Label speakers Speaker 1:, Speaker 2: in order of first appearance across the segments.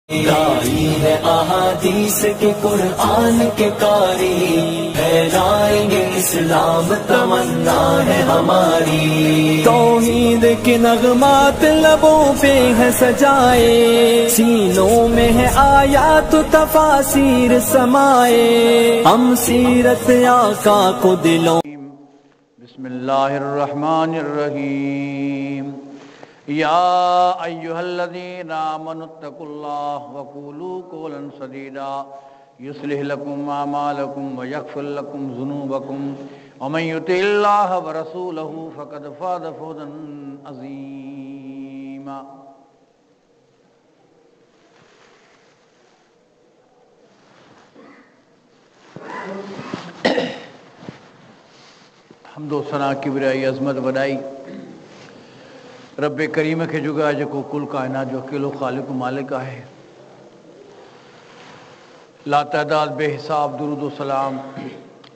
Speaker 1: लाई है अहादीस के कुरान के कारी, फैलाएंगे इस्लाम तमन्ना है हमारी। तौहीद के नगमात लबों पे है सजाए, सीनों में है आयात तफासीर समाए, हम सीरत आका को दिलों।
Speaker 2: बिस्मिल्लाहिर्रहमानिर्रहीम। या अय्युहल्लज़ीना आमनुत्तकुल्लाह वक़ूलू कौलन सदीदा युस्लिह लकुम अमालकुम व यग़फ़िर लकुम ज़ुनूबकुम व मन युतिइल्लाह व रसूलहु फ़क़द फ़ाज़ फ़ौज़न अज़ीमा। हम्दो सना किबरियाई अज़मत वॾाई रब करीम के जुगा जो कुल कायनात जो अकेलो ख़ालिक़ मालिक है। ला तादाद बेहिसाब दुरूद व सलाम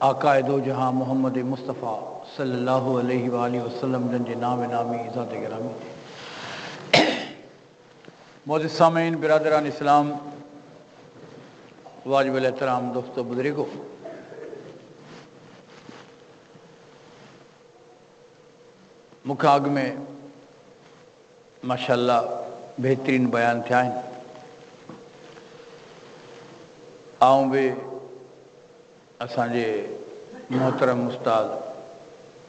Speaker 2: आका दो जहां मोहम्मद मुस्तफ़ा सल्लल्लाहु अलैहि वसल्लम जन जे नाम नामी ज़ात गिरामी। मौजूद सामीन बिरादरान इस्लाम वाजिब एहतराम दोस्तों बुजुर्गो, मुख अग में माशाअल्लाह बेहतरीन बयान थिया आहिनि। आऊं भी असांजे मोहतरम उस्ताद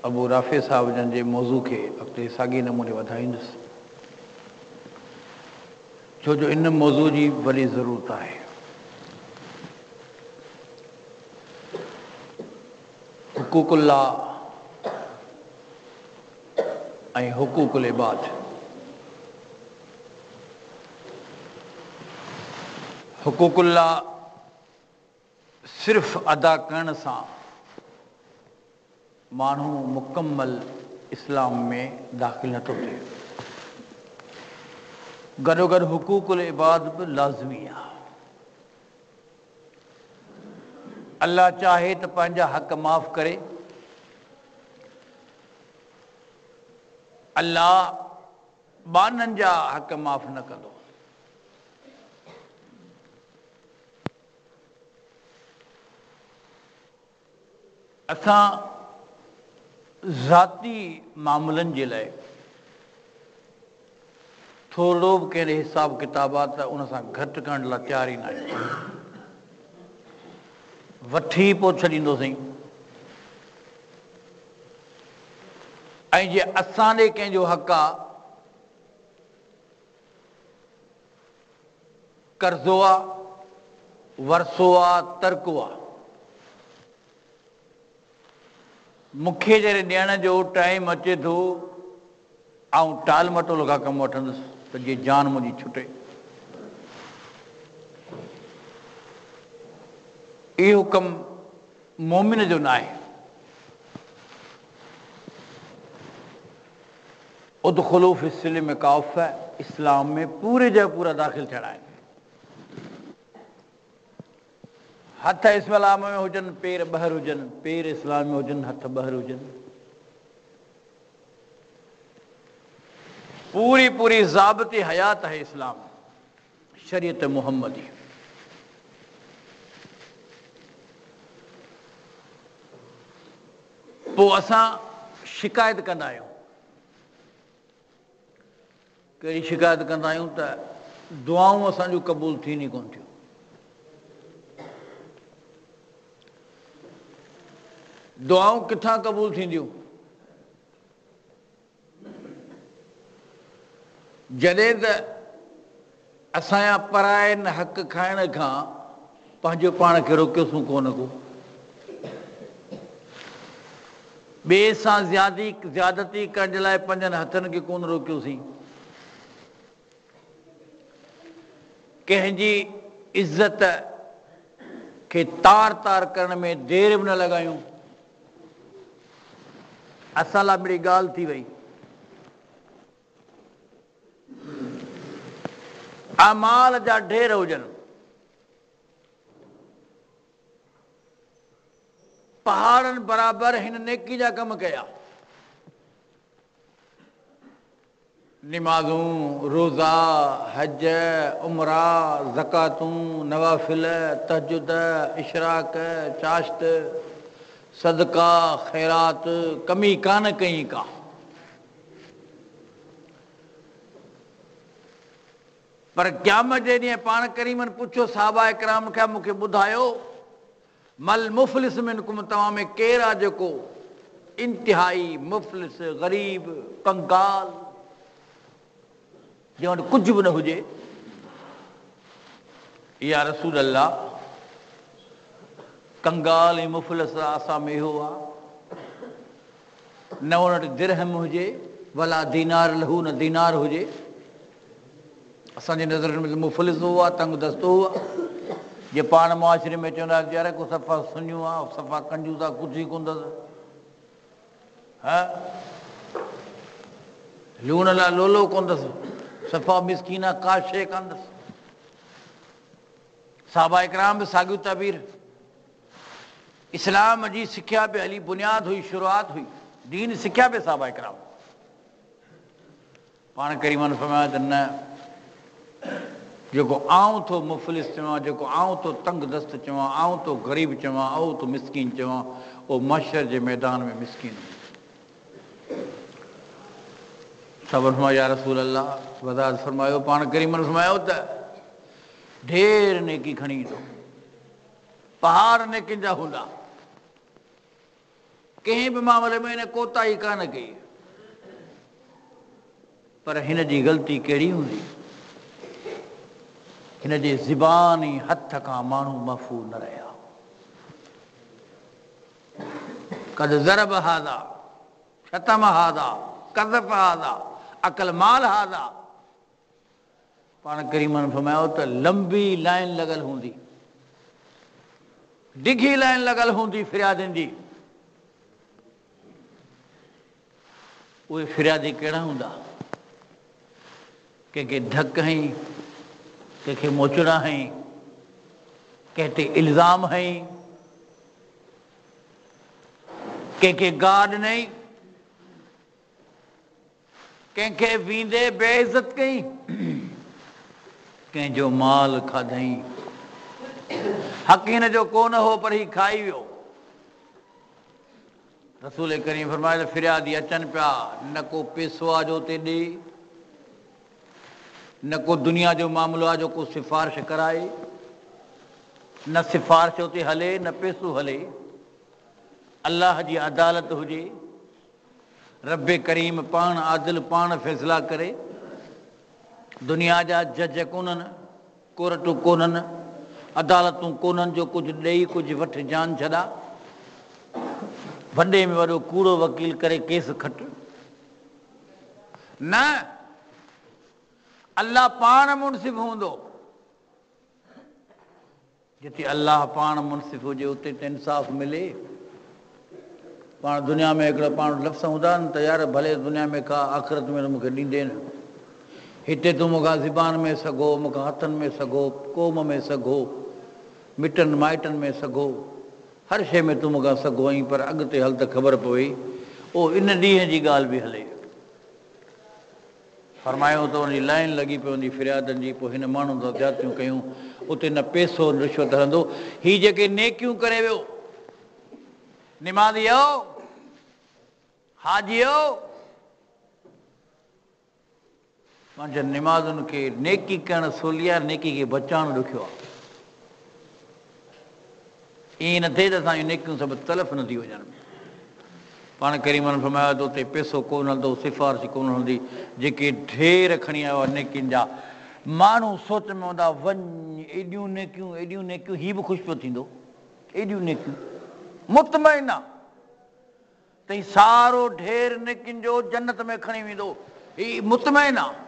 Speaker 2: अबू राफ़ी साहब जन जे मौज़ू के अॻिते साॻी नमूने वधाईंदुसि, छो जो इन मौज़ू जी वॾी ज़रूरत आहे। हुकूकुल्लाह ऐं हुकूकुल इबाद। हुकूकुल्लाह सिर्फ़ अदा करण सां माण्हू मुकम्मल इस्लाम में दाख़िल नथो थिए, गॾोगॾु हुकूकुल इबाद बि लाज़मी आहे। अल्लाह चाहे तो पंहिंजा हक़ माफ़ करे, अल्लाह ॿाननि जा हक़ माफ़ न कंदो। असां ज़ाती मामलनि जे लाइ थोरो बि कहिड़े हिसाब किताब आहे त उन सां घटि करण लाइ तयार ई न आहियूं, वठी पोइ छॾींदोसीं। ऐं जे असां ॾे कंहिंजो हक़ आहे, कर्ज़ो आहे, वरसो आहे, तरको आहे, मूंखे जॾहिं ॾियण जो टाइम अचे थो आऊं टाल मटोल खां कमु वठंदुसि त जीअं जान मुंहिंजी छुटे। इहो हुकुम मोमिन जो न आहे। उदख़ुलू फ़िस्सिल्म काफ़, इस्लाम में पूरे जा पूरा दाख़िल थियणा आहिनि। हथ इस्लाम में हुजनि, पेर ॿाहिरि हुजनि, पेर इस्लाम में हुजनि, हथ ॿाहिरि हुजनि। पूरी पूरी ज़ाबिते हयात है इस्लाम, शरीयत मुहम्मदी। पोइ असां शिकायत कंदा आहियूं, कहिड़ी शिकायत कंदा आहियूं त दुआऊं असांजूं क़बूल थीनि कोन थियूं। दुआऊं किथां क़बूल थींदियूं? जॾहिं त असांजा परायनि हक़ खाइण खां पंहिंजो पाण खे रोकियोसीं कोन को, ॿिए सां ज़्यादती करण जे लाइ पंहिंजनि हथनि खे कोन रोकियोसीं, कंहिंजी इज़त खे तार तार करण में देरि बि न लॻायूं, असां लाइ मिड़ी ॻाल्हि थी वई। अमाल जा ढेर हुजनि, पहाड़नि बराबरि हिन नेकी जा कम कया, नमाज़ूं, रोज़ा, हज, उमरा, ज़कातूं, नवाफिल, तहज्जुद, इशराक, चाश्त, सदका, ख़ैरात, कमी कान कई का। पर क़यामत जे ॾींहुं पाण करीमन पुछो सहाबा इकराम खे, मूंखे ॿुधायो मल मुफ़लिस मिनकुम, तव्हां में केरु आहे जेको इंतिहाई मुफ़लिस, ग़रीब, कंगाल, जंहिं वटि कुझु बि न हुजे। या रसूल अल्लाह, कंगाल ऐं मुफ़लिस असां में इहो आहे, न हुन वटि दिरहम हुजे, भला दीनार लहू, न दीनार हुजे। असांजी नज़र में मुफ़लिस हुआ, तंग दस्तो हुआ, जे पाण मुआशिरे में चवंदा यार को सफ़ा सुञूं आहे, सफ़ा कंजूस आहे, कुझु ई कोन अथसि, हा लूण लाइ लोलो कोन अथसि, सफ़ा मिसकीन आहे, का शइ कोन अथसि। साहबा इकराम बि साॻियो ताबीर। इस्लाम जी सिख्या बि हली, बुनियाद हुई, शुरूआत हुई, दीन सिख्या बि साहबा इकराम। पाण करीमन फरमायो त न, जेको आऊं थो मुफ़लिस चवां, जेको आऊं थो तंग दस्त चवां, आऊं थो ग़रीब चवां, आऊं थो मिसकीन चवां, उहो महशर जे मैदान में मिसकीन। सभु फरमायो या रसूल अल्लाह, वज़ाहत फरमायो, पाण करीमन फरमायो त ढेर नेकी खणी ईंदो, पहाड़ नेकिन जा हूंदा, कंहिं बि मामले में हिन कोताही कान कई। पर हिन जी ग़लती कहिड़ी हूंदी, हिन जे ज़बानी हथ खां माण्हू महफ़ूज़ न रहिया। कद ज़रब हादा, शतम हादा, कज़फ़ हादा, अकल माल हादा। पाण करीमन फरमायो त लंबी लाइन लॻल हूंदी, डिघी लाइन लॻल हूंदी फिरियादियुनि जी। उहे फिरियादी कहिड़ा हूंदा, कंहिंखे धक हई, कंहिंखे मोचड़ा हई, कंहिं ते इल्ज़ाम हई, कंहिंखे गाॾ ॾिनई, कंहिंखे वींदे बेइज़त कई, कंहिंजो माल खाधई, हक़ हिन जो कोन हो पर ही खाई वियो। रसूल करीम फरमाए फिरियादी अचनि पिया, न को पैसो आहे जो उते ॾे, न को दुनिया जो मामिलो आहे जो को सिफ़ारिश कराए, न सिफ़ारिश उते हले, न पैसो हले। अल्लाह जी अदालत हुजे, रब करीम पाण आदिल, पाण फ़ैसिला करे। दुनिया जा जज कोन्हनि, कोर्टूं कोन्हनि, अदालतूं कोन्हनि जो कुझु ॾेई कुझु वठि जान छॾा, वॾे में वॾो कूड़ो वकील करे केस खट। न, अल्लाह पाण मुनसिफ़ हूंदो। जिते अल्लाह पाण मुनसिफ़ हुजे उते त इंसाफ़ मिले। पाण दुनिया में हिकिड़ा पाण लफ़्ज़ हूंदा आहिनि त यार भले दुनिया में का, आख़िरत में मूंखे ॾींदे न। हिते तूं मूंखां ज़बान में सघो, मूंखां हथनि में सघो, क़ौम में सघो, मिटनि माइटनि में सघो, हर शइ में तूं मूंखां सघो आहीं, पर अॻिते हल त ख़बर पवई ओ इन ॾींहं जी ॻाल्हि बि हले। फरमायूं त उनजी लाइन लॻी पवंदी फिरियादनि जी, पोइ हिन माण्हू सां ज़्यादतियूं कयूं, उते न पैसो न रिश्वत हलंदो। ही जेके नेकियूं करे वियो, निमाज़ी हो, हाजी हो, पंहिंजे निमाज़ुनि खे नेकी करणु सवली आहे, नेकी खे बचाइणु ॾुखियो आहे। ईअं न थिए त असांजूं नेकियूं सभु तलफ़ न थी वञनि। पाण करीमन फरमायो त उते पैसो कोन हलंदो, सिफ़ारिश कोन हलंदी। जेके ढेर खणी आयो आहे नेकियुनि जा, माण्हू सोच में हूंदा वञ एॾियूं नेकियूं, एॾियूं नेकियूं, हीउ बि ख़ुशि पियो थींदो, एॾियूं नेकियूं, मुतमइन आहे त ही सारो ढेर नेकियुनि जो जन्नत में खणी वेंदो, ही मुतमइन आहे।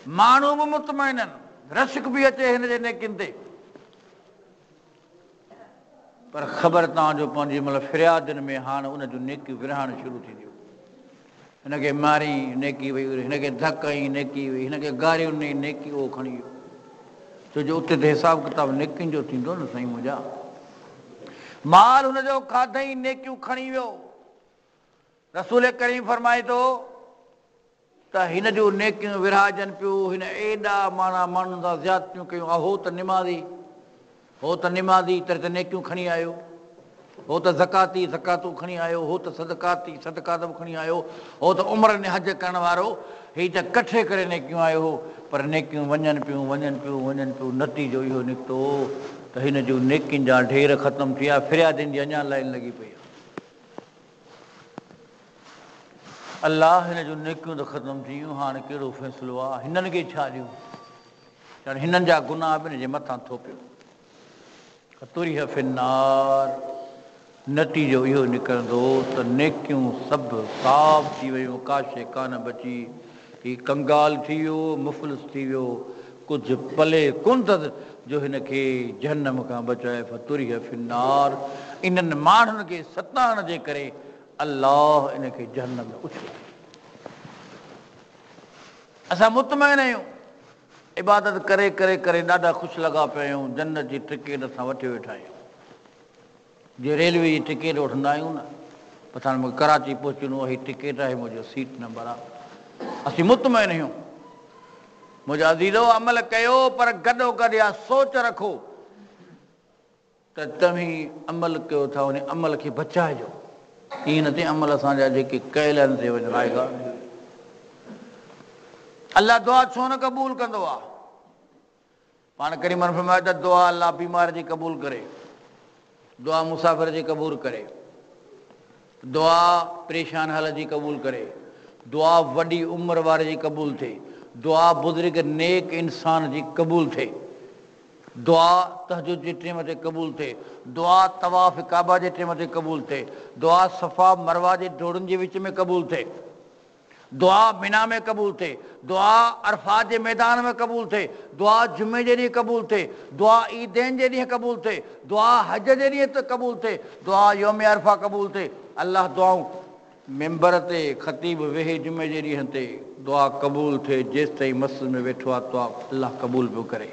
Speaker 2: माण्हू बि मुतमइन आहिनि, रश्क बि अचे हिन जे नेकियुनि ते। पर ख़बर तव्हांजो पंहिंजी महिल फिरियादियुनि में हाणे उन जूं नेकियूं विरहाइण शुरू थींदियूं। हिनखे मारी नेकी वई, हिनखे धक हई नेकी वई, हिनखे गारियुनि नेकी उहो खणी वियो। छो जो उते त हिसाब किताब नेकियुनि जो थींदो न साईं मुंहिंजा। माल हुनजो खाधई, नेकियूं खणी वियो। रसूल करीम फरमाए थो त हिन जूं नेकियूं विरहाइजनि पियूं, हिन एॾा माना माण्हुनि सां ज़्यादतियूं कयूं। हो त निमाज़ी, हो त निमाज़ी त नेकियूं खणी आयो, हो त ज़काती ज़कातूं खणी आयो, हो त सदकाती सदकात बि खणी आयो, हो त उमिरि ने हज करण वारो, हीअ त कठे करे नेकियूं आयो हो। पर नेकियूं वञनि पियूं वञनि पियूं वञनि पियूं, नतीजो इहो निकितो त हिन जूं नेकियुनि जा ढेर ख़तमु थी विया, फिरियादियुनि जी अञा लाइन लॻी पई आहे। अलाह हिन जूं नेकियूं त ख़तमु थी वियूं, हाणे कहिड़ो फ़ैसिलो आहे, हिननि खे छा ॾियूं? ॼण हिननि जा गुनाह बि हिन जे मथां थोपियो। तुरिह फिन्नार, नतीजो इहो निकिरंदो त नेकियूं सभु साफ़ थी वियूं, का शइ कान बची। हीउ कंगाल थी वियो, मुफ़लिस थी वियो, कुझु पले कुंदद जो हिनखे जहन्नम खां बचाए। फतुरिह फिन्नार, इन्हनि माण्हुनि खे सताइण जे करे अलाह इनखे जहन्नम में उछलियो। असां मुतमइन आहियूं, इबादत करे करे करे ॾाढा ख़ुशि लॻा पिया आहियूं, जन्नत जी टिकेट असां वठी वेठा आहियूं। जीअं रेलवे जी टिकेट वठंदा आहियूं न, पछाणे मूंखे कराची पहुचणो आहे, हीअ टिकेट आहे, मुंहिंजो सीट नंबर आहे, असीं मुतमइन आहियूं। मुंहिंजा अज़ीज़ो अमल कयो, पर गॾो गॾु इहा सोच रखो त तव्हीं अमल कयो था, उन अमल खे बचाइजो। ईअं न थिए अमल असांजा जेके कयल आहिनि ते वञनि आहे ॻाल्हि। अलाह दुआ छो न क़बूल कंदो आहे? पाण करीमन फरमायो त दुआ अलाह बीमार जी क़बूल करे, दुआ मुसाफ़िर जी क़बूल करे, दुआ परेशान हाल जी क़बूल करे, दुआ वॾी उमिरि वारे जी क़बूल थिए, दुआ बुज़ुर्ग नेक इंसान जी क़बूल थिए, दुआ तहजुद जे टाइम ते क़बूल थिए, दुआ तवाफ़ काबा जे टाइम ते क़बूल थिए, दुआ सफ़ा मरवा जे डोड़नि जे विच में क़बूल थिए, दुआ मिना में क़बूल थिए, दुआ अरफात जे मैदान में क़बूल थिए, दुआ जुमे जे ॾींहुं क़बूल थिए, दुआ ईदैन जे ॾींहुं क़बूल थिए, दुआ हज जे ॾींहुं ते क़बूल थिए, दुआ यौम अरफा क़बूल थिए। अलाह दुआऊं मेंबर ते ख़तीब वेहे जुमे जे ॾींहं ते दुआ क़बूल थिए, जेसि ताईं मस्जिद में वेठो आहे दुआ अलाह क़बूल पियो करे।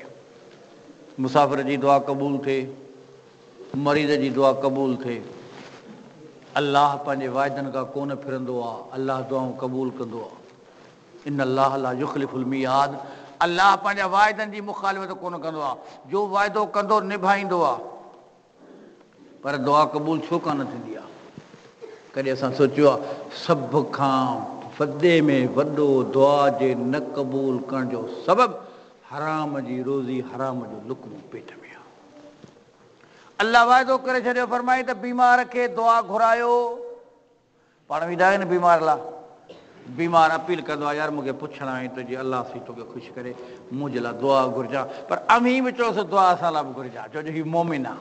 Speaker 2: मुसाफ़िर जी दुआ क़बूल थिए, मरीज़ जी दुआ क़बूल थिए। अलाह पंहिंजे वाइदनि खां कोन फिरंदो आहे, अलाह दुआऊं क़बूल कंदो आहे। इन अलाह ला युखलिफुल मियाद, अलाह पंहिंजा वाइदनि जी मुखालिफ़त कोन कंदो आहे, जो वाइदो कंदो निभाईंदो आहे। पर दुआ क़बूल छो कान थींदी आहे? कॾहिं असां सोचियो आहे सभ खां वॾे में वॾो दुआ जे न क़बूल करण जो सबबु हराम जी रोज़ी, हराम जो लुक़्मो पेट में आहे। अलाह वाइदो करे छॾियो, फरमाई त बीमार खे दुआ घुरायो। पाण वेंदा आहियूं न बीमार लाइ, बीमार अपील कंदो आहे, यार मूंखे पुछणो आहे तुंहिंजी अलाह सां तोखे ख़ुशि करे, मुंहिंजे लाइ दुआ घुरिजा। पर अमीं बि चयोसि दुआ असां लाइ बि घुरिजा, छो जो हीउ मोमिन आहे।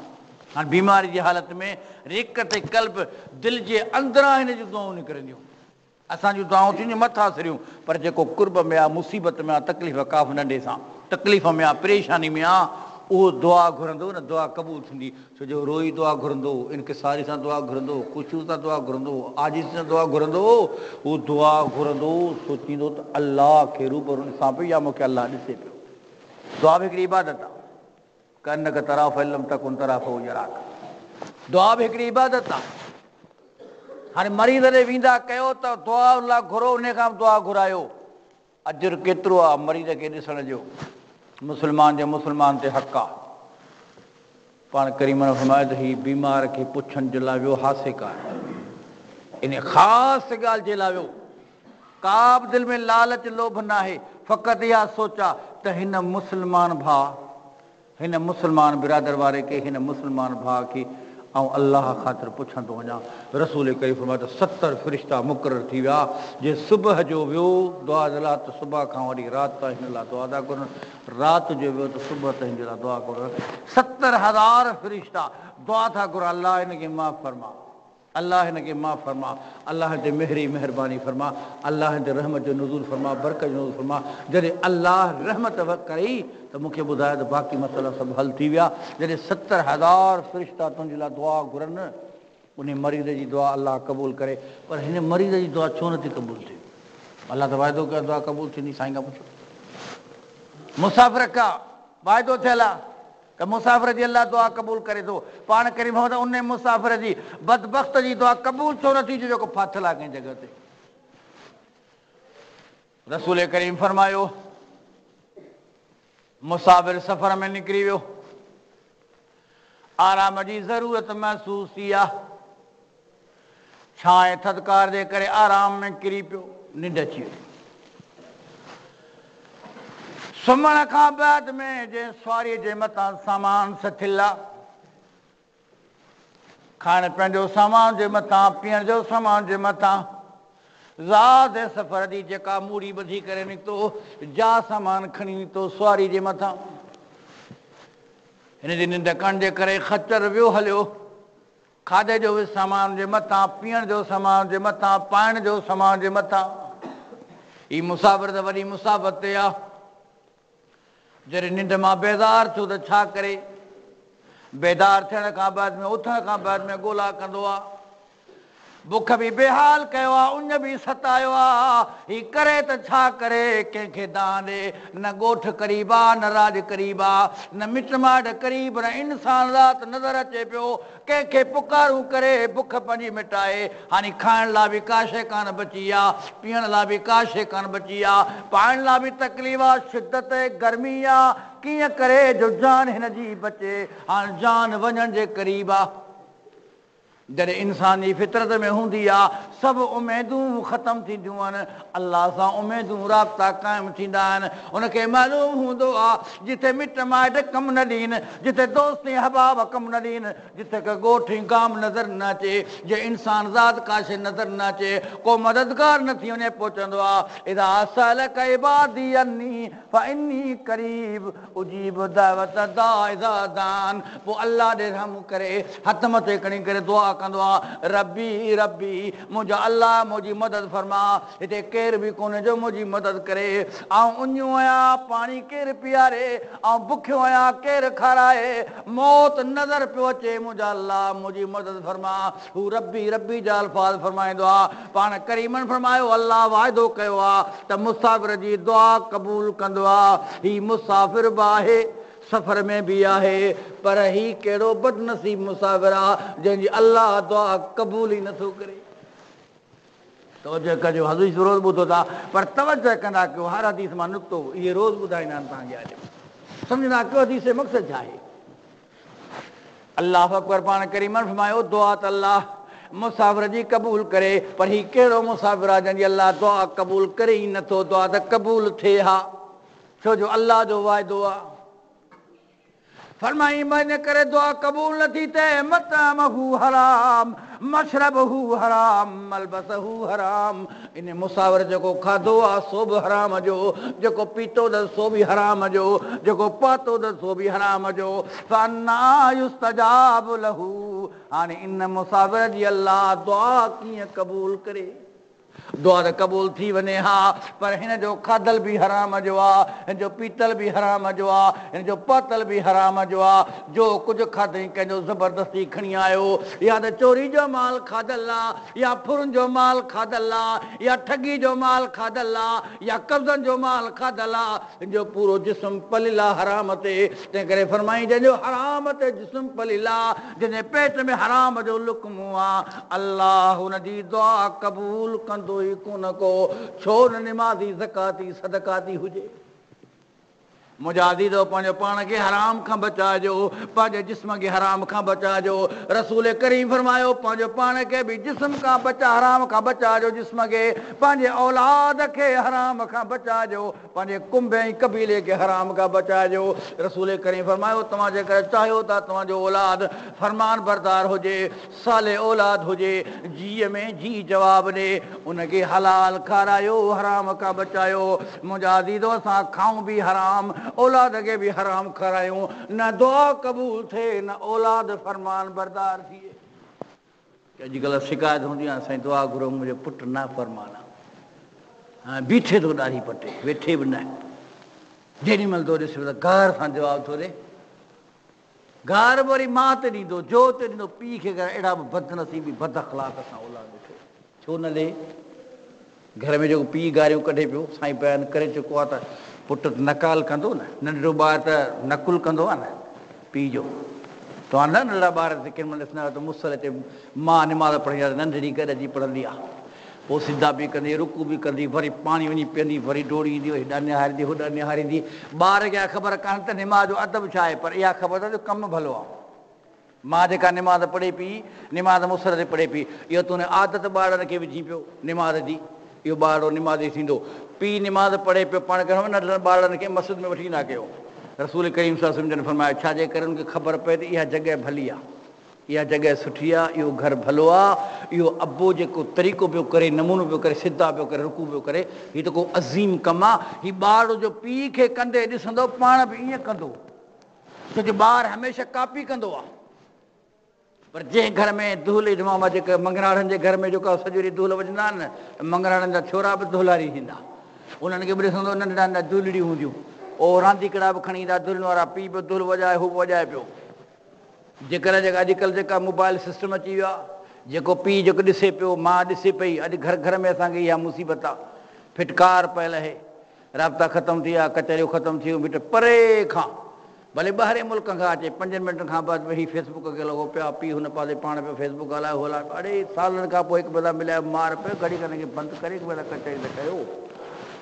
Speaker 2: हाणे बीमारी जी हालति में रिकत कल्ब दिलि जे अंदरां हिन जूं दुआऊं निकिरंदियूं। असांजूं दुआऊं थींदियूं मथां सिरियूं, पर जेको कुर्ब में आहे, मुसीबत में आहे, तकलीफ़ काफ़ नंढे सां तकलीफ़ में आहे, परेशानी में आहे, उहो दुआ घुरंदो न, दुआ क़बूल थींदी। छो जो रोई दुआ घुरंदो, इनकिसारी सां दुआ घुरंदो, ख़ुशू सां दुआ घुरंदो, आजिज़ सां दुआ घुरंदो, उहो दुआ घुरंदो सोचींदो त अलाह खे रूबरू ॾिसां पियो या मूंखे अलाह ॾिसे पियो। दुआ बि हिकिड़ी इबादत आहे। कनक तराफ़ इल्म तकुन तराफ़ यराक, दुआ बि हिकिड़ी इबादत आहे। हाणे मरीज़ ॾे वेंदा कयो त दुआ लाइ घुरो, उन खां दुआ घुरायो। अजुर केतिरो आहे मरीज़ खे ॾिसण जो? मुस्लमान जे मुस्लमान ते हक़ आहे। पाण करीम फरमायो त हीउ बीमार खे पुछण जे लाइ वियो हासिक आहे, इन ख़ासि ॻाल्हि जे लाइ वियो। का बि दिलि में लालच लोभ न आहे, फ़क़ति इहा सोचा त हिन मुस्लमान भाउ, हिन मुस्लमान बिरादर वारे खे, हिन मुस्लमान भाउ खे ऐं अलाह ख़ातिर पुछंदो वञा। रसूल करीम फरमायो त 70 फ़रिश्ता मुक़ररु थी विया, जे सुबुह जो वियो दुआ जे लाइ त सुबुह खां वठी राति ताईं हिन लाइ दुआ था घुरनि, राति जो वियो त सुबुह ताईं हिन लाइ दुआ घुरनि। 70,000 फ़रिश्ता दुआ था घुरनि, अलाह हिनखे माफ़ फरमा, अलाह हिनखे माफ़ फरमा, अलाह हिते मेहरी महिरबानी फरमा, अलाह हिते रहमत जो नुज़ूल फरमा, बरकत जो नुज़ूल फरमा। जॾहिं अलाह रहमत कई त मूंखे ॿुधायो त बाक़ी मसइला सभु हल थी विया। जॾहिं 70,000 फ़रिश्ता तुंहिंजे लाइ दुआ घुरनि, उन मरीज़ जी दुआ अलाह क़बूल करे। पर हिन मरीज़ जी दुआ छो नथी क़बूल थिए? अलाह त वाइदो कयो दुआ क़बूल थींदी। साईं खां पुछो। मुसाफ़िर खां वाइदो थियल आहे त मुसाफ़िर जी अलाह दुआ क़बूल करे थो। पाण करीम त उन मुसाफ़िर जी बदबख़्त जी दुआ क़बूल छो नथी थिए जेको फाथल आहे कंहिं जॻह ते? रसूल करीम फरमायो मुसाफिर सफ़र में निकिरी वियो, आराम जी ज़रूरत महसूस थी आहे, छांव थधिकार जे करे आराम में किरी पियो, निंड अची वई। सुम्हण खां बाद में जे सवारी जे मथां सामान सथियल आहे, खाइण पीअण जो सामान जे मथां, पीअण जो सामान जे मथां, ज़ात सफ़र जी जेका मूड़ी ॿधी करे निकितो, जा सामान खणी निकितो सवारी जे मथां। हिन जी निंड करण जे करे खच्चर वियो हलियो, खाधे जो बि सामान जे मथां, पीअण जो सामान जे मथां, पाइण जो सामान जे मथां। ही मुसाफ़िर त वॾी मुसाफ़त ते आहे। जॾहिं निंड मां बेदार थियो त छा करे? बेदार थियण खां बाद में, उथण खां बाद में ॻोल्हा कंदो आहे। बुख बि बेहाल कयो आहे, उञ बि सतायो आहे, ही करे त छा करे? कंहिंखे दान ॾे, न ॻोठ क़रीब आहे, न राज क़रीब आहे, न मिट माइट क़रीब, न इंसान रात नज़र अचे पियो। कंहिंखे पुकारूं करे बुख पंहिंजी मिटाए। हाणे खाइण लाइ बि का शइ कान बची आहे, पीअण लाइ बि का शइ कान बची आहे, पाइण लाइ बि तकलीफ़ आहे, शिदत गर्मी आहे। कीअं करे जो जान हिन जी बचे? हाणे जान वञण जे क़रीब आहे। जॾहिं इंसान जी फितरत में हूंदी आहे, सभु उमेदूं ख़तमु थींदियूं आहिनि, अलाह सां उमेदूं राब्ता क़ाइमु थींदा आहिनि। उनखे मालूम हूंदो आहे जिथे मिट माइट कमु न ॾियनि, जिथे दोस्त हबाब कमु न ॾियनि, जिथे का ॻोठ गाम नज़र न अचे, जे इंसान ज़ात का शइ नज़र न अचे, को मददगार न थी वञे पहुचंदो आहे। इदा सअलक इबादी अन्नी फइन्नी क़रीब उजीब दावत दाइ इज़ा दान। पोइ अलाह ॾे रहम करे हथ मथे खणी करे दुआ कंदो आहे, रबी रबी मुंहिंजा अलाह मुंहिंजी मदद फरमा। हिते केर बि कोन्हे जो मुंहिंजी मदद करे। ऐं उञो आहियां, पाणी केरु पीआरे, ऐं बुखियो आहियां, केरु खाराए, मौत नज़र पियो अचे, मुंहिंजा अलाह मुंहिंजी मदद फरमा। हू रबी रबी जा अल्फाज़ फरमाईंदो आहे। पाण करीमन फरमायो, अलाह वाइदो कयो आहे त मुसाफ़िर जी दुआ क़बूल कंदो आहे। ही मुसाफ़िर बि आहे, सफ़र में बि आहे, पर ही कहिड़ो बदनसीब मुसाफ़िर आहे जंहिंजी अलाह दुआ क़बूल ई नथो करे। तवजो कजो, हदीस रोज़ ॿुधो था, पर तवजो कंदा कयो, हर हदीस मां निकितो इहे रोज़ ॿुधाईंदा आहिनि तव्हांखे। आज सम्झंदा कयो हदीस जो मक़सदु छा आहे। अलाह अकबर पाण करीमन फरमायो, दुआ त अलाह मुसाफ़िर जी क़बूल करे, पर ही कहिड़ो मुसाफ़िर आहे जंहिंजी अलाह दुआ क़बूल करे ई नथो। दुआ त क़बूल थिए हा, छो जो अलाह जो वाइदो आहे। फरमाई मने करे दुआ क़बूल नथी थिए, मतअमहू हराम, मशरबहू हराम, मलबसहू हराम। इन मुसाफ़िर जेको खाधो आहे सो बि हराम जो, जेको पीतो अथसि सो बि हराम जो, जेको पातो अथसि सो बि हराम जो। फअन्ना युस्तजाब लहू। हाणे इन मुसाफ़िर जी अलाह दुआ कीअं क़बूल करे? दुआ त क़बूल थी वञे हा, पर हिन जो खाधल बि हराम जो आहे, हिन जो पीतल बि हराम जो आहे, हिन जो पातल बि हराम जो आहे। जो कुझु खाधई कंहिंजो ज़बरदस्ती खणी आयो, या त चोरी जो माल खाधल आहे, या फुरनि जो माल खाधल आहे, या ठगी जो माल खाधल आहे, या कब्ज़नि जो माल खाधल आहे, हिन जो पूरो जिस्म पलियल आहे हराम ते। तंहिं करे फरमाई, जंहिंजो हराम ते जिस्म पलियल आहे, जंहिंजे पेट में हराम जो लुक़्मो आहे, अलाह हुनजी दुआ क़बूल कंदो ई कोन को। छो न निमाज़ी ज़काती सदकाती हुजे। मुजाहिदो पंहिंजो पाण खे हराम खां बचाइजो, पंहिंजे जिस्म खे हराम खां बचाइजो। रसूल करीम फरमायो, पंहिंजो पाण खे बि जिस्म खां हराम खां बचाइजो, जिस्म खे, पंहिंजे औलाद खे हराम खां बचाइजो, पंहिंजे कुंभ ऐं कबीले खे हराम खां बचाइजो। रसूल करीम फरमायो, तव्हां जेकर चाहियो था तव्हांजो औलाद फरमान बरदार हुजे, साले औलाद हुजे, जीअ में जी जवाब ॾे, उनखे हलाल खारायो, हराम खां बचायो। मुजाहिदो असां खाऊं बि हराम, औलाद खे बि हराम खारायूं, न दुआ क़बूल थिए, न औलाद फरमान बरदार थिए। अॼुकल्ह शिकायत हूंदी आहे, साईं दुआ घुरो, मुंहिंजो पुटु न फरमान आहे, हाणे बीठे थो ॾाढी पटे, वेठे बि न। जेॾी महिल थो ॾिस त गार सां जवाबु थो ॾे, गार वरी माउ ते ॾींदो, जो ते ॾींदो, पीउ खे। अहिड़ा बि बदनसीबी बद अख़लाक सां औलाद ॾिठो, छो न ॾे? घर में जेको पीउ गारियूं कढे पियो, साईं बयानु करे चुको आहे त पुटु नकाल कंदो न, नंढिड़ो ॿार त नकुल कंदो आहे न पीउ जो। तव्हां न नंढड़ा ॿार कंहिं महिल ॾिसंदा आहियो त मुसल अचे, मां निमाज़ पढ़ी आहे, नंढड़ी गॾ जी पढ़ंदी आहे, पोइ सिधा बि कंदी रुकू बि कंदी वरी पाणी वञी पीअंदी वरी डोड़ी ईंदी हेॾा निहारींदी होॾा निहारींदी ॿार खे ख़बर कान त निमाज़ जो अदब छा आहे पर इहा ख़बर अथव कमु भलो आहे मां जेका निमाज़ पढ़े पई निमाज़ मुसर ते पढ़े पई इहो तूं आदत ॿारनि खे विझी पियो निमाज़ जी इहो ॿार निमाज़ी थींदो पीउ निमाज़ पढ़े पियो पाण खे नंढड़नि ॿारनि खे मस्जिद में वठी ईंदा कयो रसूल करीम सम्झनि फरमायो छाजे करे हुनखे ख़बर पए त इहा जॻह भली आहे इहा जॻह सुठी आहे इहो घर भलो आहे इहो अबो जेको तरीक़ो पियो करे नमूनो पियो करे सिधा पियो करे रुकू पियो करे हीउ त को अज़ीम कमु आहे हीउ ॿार जो पीउ खे कंदे ॾिसंदो पाण बि ईअं कंदो छोजो ॿारु हमेशह कापी कंदो आहे पर जंहिं घर में दुहले मामा जेके मंगराड़नि जे घर में जेका सॼो ॾींहुं दुहल वॼंदा आहिनि न मंगराड़नि जा छोरा बि दुहलारी थींदा उन्हनि खे बि ॾिसंदो नंढा नंढा दुलड़ियूं हूंदियूं ओ रांदीकड़ा बि खणी ईंदा दुलनि वारा पीउ बि दुल वॼाए हू बि वॼाए पियो जेकर अॼुकल्ह जेका मोबाइल सिस्टम अची वियो आहे जेको पीउ जेको ॾिसे पियो मां ॾिसे पई अॼु घर घर में असांखे इहा मुसीबत आहे फिटकार पियल आहे राब्ता ख़तमु थी विया कचहरियूं ख़तमु थी वियूं बीठ परे खां भले ॿाहिरि मुल्क खां अचे 5 मिंटनि खां बाद वेही फेसबुक खे लॻो पिया पीउ हुन पासे पाण पियो फेसबुक हलायो हलायो अड़े सालनि खां पोइ हिकु ॿिए मिलिया मार पियो घड़ी घड़ी बंदि करे हिकु ॿिए कचहरी त कयो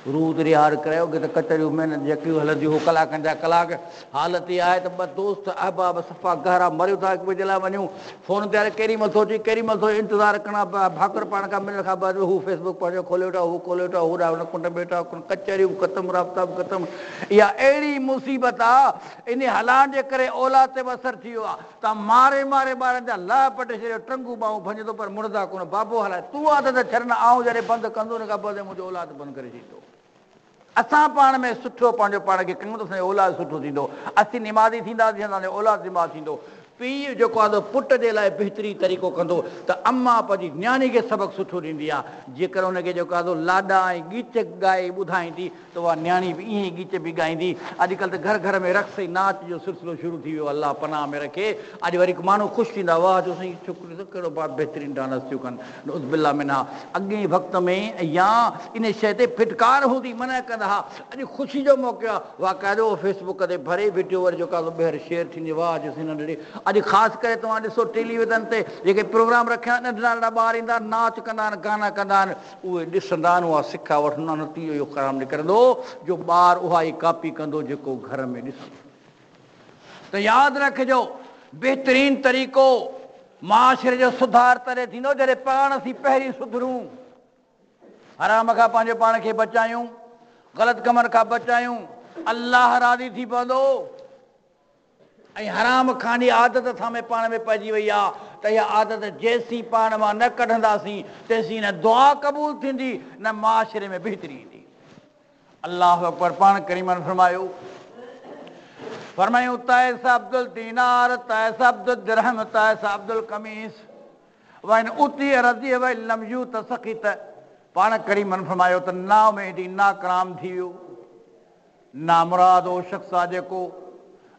Speaker 2: रूद रिहार कयो की त कचहरियूं महिनत जेकियूं हलंदियूं हो कलाकनि जा कलाक हालत इहा आहे त ॿ दोस्त अहबाब सफ़ा गहरा मरियो था हिकु ॿिए जे लाइ वञूं फोन ते हाणे केॾी महिल थो अचे केॾी महिल थो इंतज़ारु करिणा पिया भाकुर पाण खां मिलण खां बाद हू फेसबुक पंहिंजो खोले वेठा हू खोले वेठा हू हुन कुंड वेठा कचहरियूं बि ख़तमु राब्ता बि ख़तमु इहा अहिड़ी मुसीबत आहे इन हलाइण जे करे औलाद ते बि असरु थी वियो आहे तव्हां मारे मारे ॿारनि जा लाह पटे छॾियो टंगू ॿाहूं भञे थो पर मुड़दा कोन बाबो हलाए तूं आदत छॾण आऊं जॾहिं बंदि कंदो हुन खां पोइ मुंहिंजो औलाद बंदि करे छॾींदो असां पाण में सुठो पंहिंजो पाण खे कयूं त असांजो औलाद सुठो थींदो असीं निमाज़ी थींदासीं असांजो औलाद निमाज़ थींदो पीउ जेको आहे पुट जे लाइ बहितरी तरीक़ो कंदो त अम्मा पंहिंजी न्याणी खे सबक़ु सुठो ॾींदी आहे जेकर हुनखे जेको आहे लाॾा ऐं गीच ॻाए ॿुधाईंदी त उहा न्याणी बि ईअं ई गीच बि ॻाईंदी अॼुकल्ह त घर घर में रक़्स ऐं नाच जो सिलसिलो शुरू थी वियो अलाह पनाह में रखे अॼु वरी माण्हू ख़ुशि थींदा वाह जो साईं छोकिरियूं त कहिड़ो बात बहितरीनु डांस थियूं कनि उज़बिल्ला मिना अॻे वक़्त में या इन शइ ते फिटकार हूंदी मना कंदा हुआ अॼु ख़ुशी जो मौक़ो आहे वाक़ाइदो फेसबुक ते भरे वीडियो वरी जेका ॿीहर शेयर थींदी वाह जो साईं नंढड़ी अॼु ख़ासि करे तव्हां ॾिसो टेलीविज़न ते जेके प्रोग्राम रखिया आहिनि नंढड़ा नंढड़ा ॿार ईंदा आहिनि नाच कंदा आहिनि गाना कंदा आहिनि उहे ॾिसंदा आहिनि उहा सिखिया वठंदा आहिनि तीअं इहो क़राम निकिरंदो जो ॿारु उहा ई कापी कंदो जेको घर में ॾिसंदो त यादि रखिजो बहितरीनु तरीक़ो माशरे जो सुधार तॾहिं थींदो जॾहिं पाण असीं पहिरीं सुधरूं हराम खां पंहिंजे पाण खे बचायूं ग़लति कमनि खां बचायूं अलाह राज़ी थी पवंदो ऐं हराम खानी आदत असां में पाण में पइजी वई आहे त इहा आदत जेसीं पाण मां न कढंदासीं तेसीं न दुआ क़बूल थींदी न माशरे में बहितरी ईंदी अलाह अकबर पाण करीमन फरमायूं तैस अब्दुल दीनार तैस अब्दुल दिरहम तैस अब्दुल कमीस वन उती रज़ी व लम यू त सखी त पाण करीमन फरमायो त नाउमेदी नाकाम थी वियो नामुराद हो शख़्स आहे जेको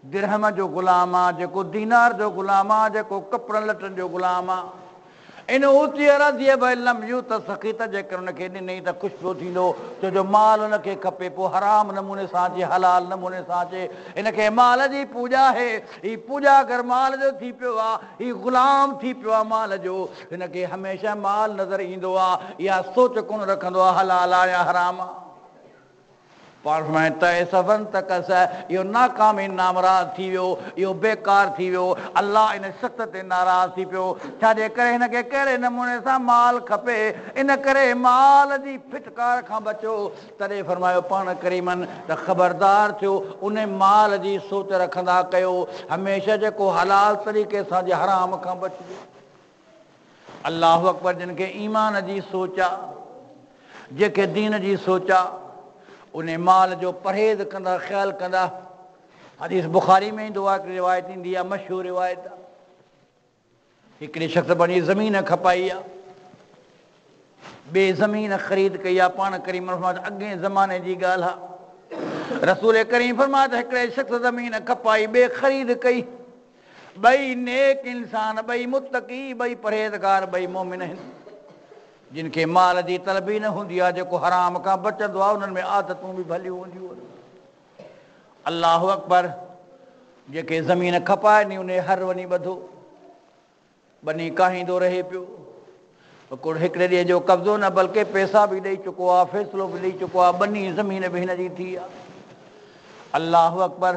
Speaker 2: दिरहम जो ग़ुलाम आहे जेको दीनार जो ग़ुलाम आहे जेको कपिड़नि लटनि जो ग़ुलाम आहे इन ऊची रज़ीअ भई लम्यूं त सखी त जेकर हुनखे ॾिनई त ख़ुशि पियो थींदो छो जो माल हुनखे खपे पोइ हराम नमूने सां अचे हलाल नमूने सां अचे हिनखे माल जी पूॼा आहे हीअ पूॼा अगरि माल जो थी पियो आहे हीअ ग़ुलाम थी पियो आहे माल जो हिनखे हमेशह माल नज़र ईंदो आहे इहा सोच कोन रखंदो आहे हलाल आहे या हराम आहे पाण इहो नाकामी नामराज़ थी वियो इहो बेकार थी वियो अलाह इन शख़्स ते नाराज़ थी पियो छाजे करे हिनखे कहिड़े नमूने सां माल खपे इन करे माल जी फिटकार खां बचो तॾहिं फरमायो पाण करीमन त ख़बरदार थियो उन माल जी सोच रखंदा कयो हमेशह जेको हलाल तरीक़े सां जे हराम खां बचिजो अलाह अकबर जिन खे ईमान जी सोच आहे जेके दीन जी सोच आहे उन माल जो परहेज़ कंदा ख़्यालु कंदा हदीस बुखारी में ईंदो आहे हिकिड़ी रिवायत ईंदी आहे मशहूरु रिवायत आहे हिकिड़ी शख़्स पंहिंजी ज़मीन खपाई आहे ॿिए ज़मीन ख़रीद कई आहे पाण करीम फरमाया अॻे ज़माने जी ॻाल्हि आहे रसूल करीम फरमाया त हिकिड़े शख़्स ज़मीन खपाई ॿिए ख़रीद कई ॿई नेक इंसान ॿई मुतक़ी ॿई परहेज़गार ॿई मोमिन आहिनि जिन खे माल जी तलबी न हूंदी आहे जेको हराम खां बचंदो आहे उन्हनि में आदतूं बि भलियूं हूंदियूं आहिनि अलाह अकबर जेके ज़मीन खपाए नी उन हर वञी ॿधो बनी काहींदो रहे पियो कुड़ हिकिड़े ॾींहं जो कब्ज़ो न बल्कि पैसा बि ॾेई चुको आहे, फ़ैसिलो बि ॾेई चुको आहे, ॿनी ज़मीन बि हिन जी थी आहे। अल्लाह अकबर।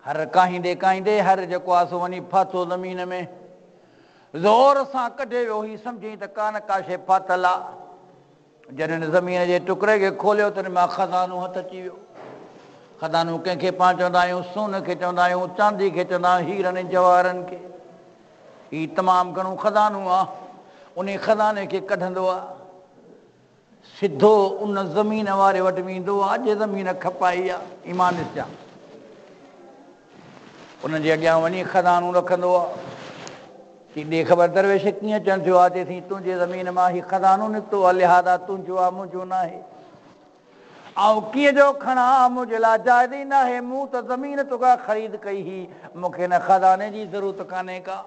Speaker 2: हर काहींदे काहींदे हर जेको आहे सो वञी फाथो ज़मीन में, ज़ोर सां कढे वियो, ही सम्झी त कान का शइ फाथल आहे। जॾहिं ज़मीन जे टुकड़े खे खोलियो त हिन मां खज़ानो हथ अची वियो। खज़ानो कंहिंखे पाण चवंदा आहियूं सोन खे चवंदा आहियूं, चांदी खे चवंदा आहियूं, हीरनि जवाहरनि खे। ही तमामु घणो खज़ानो आहे। उन खज़ाने खे कढंदो आहे, सिधो उन ज़मीन वारे वटि वेंदो आहे अॼु ज़मीन खपाई आहे। ईमान ॾिसजां, उनजे अॻियां वञी खज़ानो रखंदो आहे। की ॾे ख़बर दरवेश कीअं चवनि थियो आहे, चए थी तुंहिंजे ज़मीन मां ही खज़ानो निकितो आहे, लिहाज़ा तुंहिंजो आहे, मुंहिंजो न आहे। ऐं कीअं जो खणा, मुंहिंजे लाइ जाइज़ ई न आहे, मूं त ज़मीन तोखां ख़रीद कई हुई, मूंखे न खज़ाने जी ज़रूरत कान्हे का।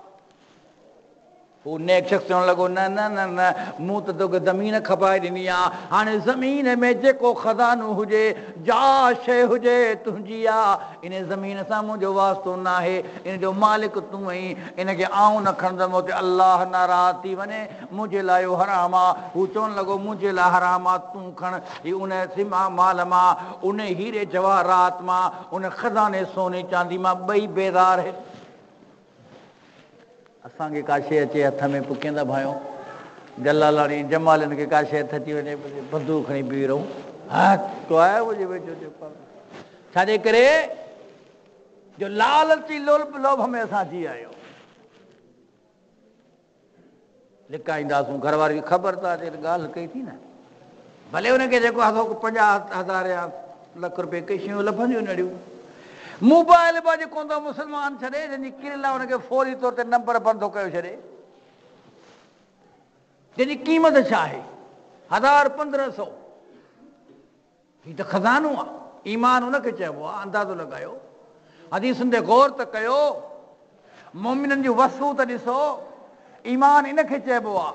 Speaker 2: हू नेक शख़्स चवणु लॻो, न न न न, मूं त तोखे ज़मीन खपाए ॾिनी आहे, हाणे ज़मीन में जेको खज़ानो हुजे, जा शइ हुजे तुंहिंजी आहे। इन ज़मीन सां मुंहिंजो वास्तो न आहे, इन जो मालिक तूं आहीं, इनखे आऊं न खणंदमि, उते अलाह नाराज़ थी वञे, मुंहिंजे लाइ इहो हराम आहे। हू चवणु लॻो मुंहिंजे लाइ हराम आहे, तूं खण। हीउ उन सिमा माल मां, उन हीरे जवाहरात मां, उन खज़ाने सोने चांदी मां ॿई बेज़ार आहिनि। असांखे का शइ अचे हथ में पोइ कंदा भाइयो जलालाणी जमालनि खे का शइ हथ अची वञे, बंदूक खणी बीह रहूं, हा तो आहे मुंहिंजे वेझो। छाजे करे जो लालची लोभ में असां जी आहियूं। लिकाईंदासूं, घर वारी खे ख़बर त अचे ॻाल्हि कई थी न, भले हुनखे जेको आहे 50,000 या लख रुपए कई शयूं लभंदियूं नड़ियूं। मोबाइल बि अॼु कोन थो मुस्लमान छॾे, जंहिंजी किरल आहे हुनखे फौरी तौर ते नंबर बंदि थो कयो छॾे, जंहिंजी क़ीमत छा आहे 1000-1500। हीउ त खज़ानो आहे। ईमान हुनखे चइबो आहे, अंदाज़ो लॻायो। हदीसुनि ते गौर त कयो, मोमिननि जूं वसूं त ॾिसो। ईमान इनखे चइबो आहे।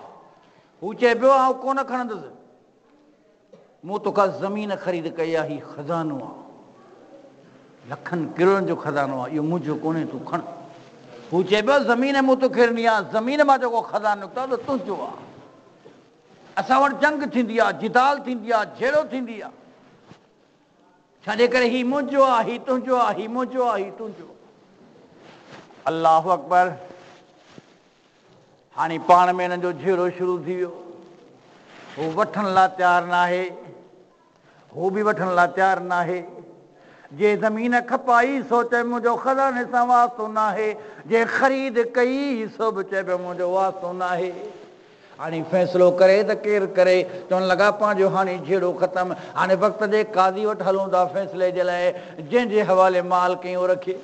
Speaker 2: हू चए पियो आउं कोन खणंदुसि, मूं तोखां ज़मीन ख़रीद कई आहे, हीउ खज़ानो आहे, लखनि किरोड़नि जो खज़ानो आहे, इहो मुंहिंजो कोन्हे, तूं खण। हू चए पियो ज़मीन मूं तोखे ॾिनी आहे, ज़मीन मां जेको खज़ानो निकितो आहे त तुंहिंजो आहे। असां वटि जंग थींदी आहे, जिदाल थींदी आहे, झेड़ो थींदी आहे, छाजे करे हीउ मुंहिंजो आहे, हीउ तुंहिंजो आहे, हीउ मुंहिंजो आहे, हीउ तुंहिंजो। अल्लाहु अकबर। हाणे पाण में हिननि जो झेड़ो शुरू थी वियो। हू वठण लाइ तयारु न आहे, हू बि वठण लाइ तयारु न आहे। जे ज़मीन खपाई सो चए मुंहिंजो खज़ाने सां वास्तो न आहे, जे ख़रीद कई सो बि चए पियो मुंहिंजो वास्तो न आहे। हाणे फ़ैसिलो करे त केरु करे, चवणु लॻा पंहिंजो हाणे झेड़ो ख़तमु, हाणे वक़्त जे काज़ी वटि हलूं था फ़ैसिले जे लाइ, जंहिंजे हवाले माल कयूं रखे।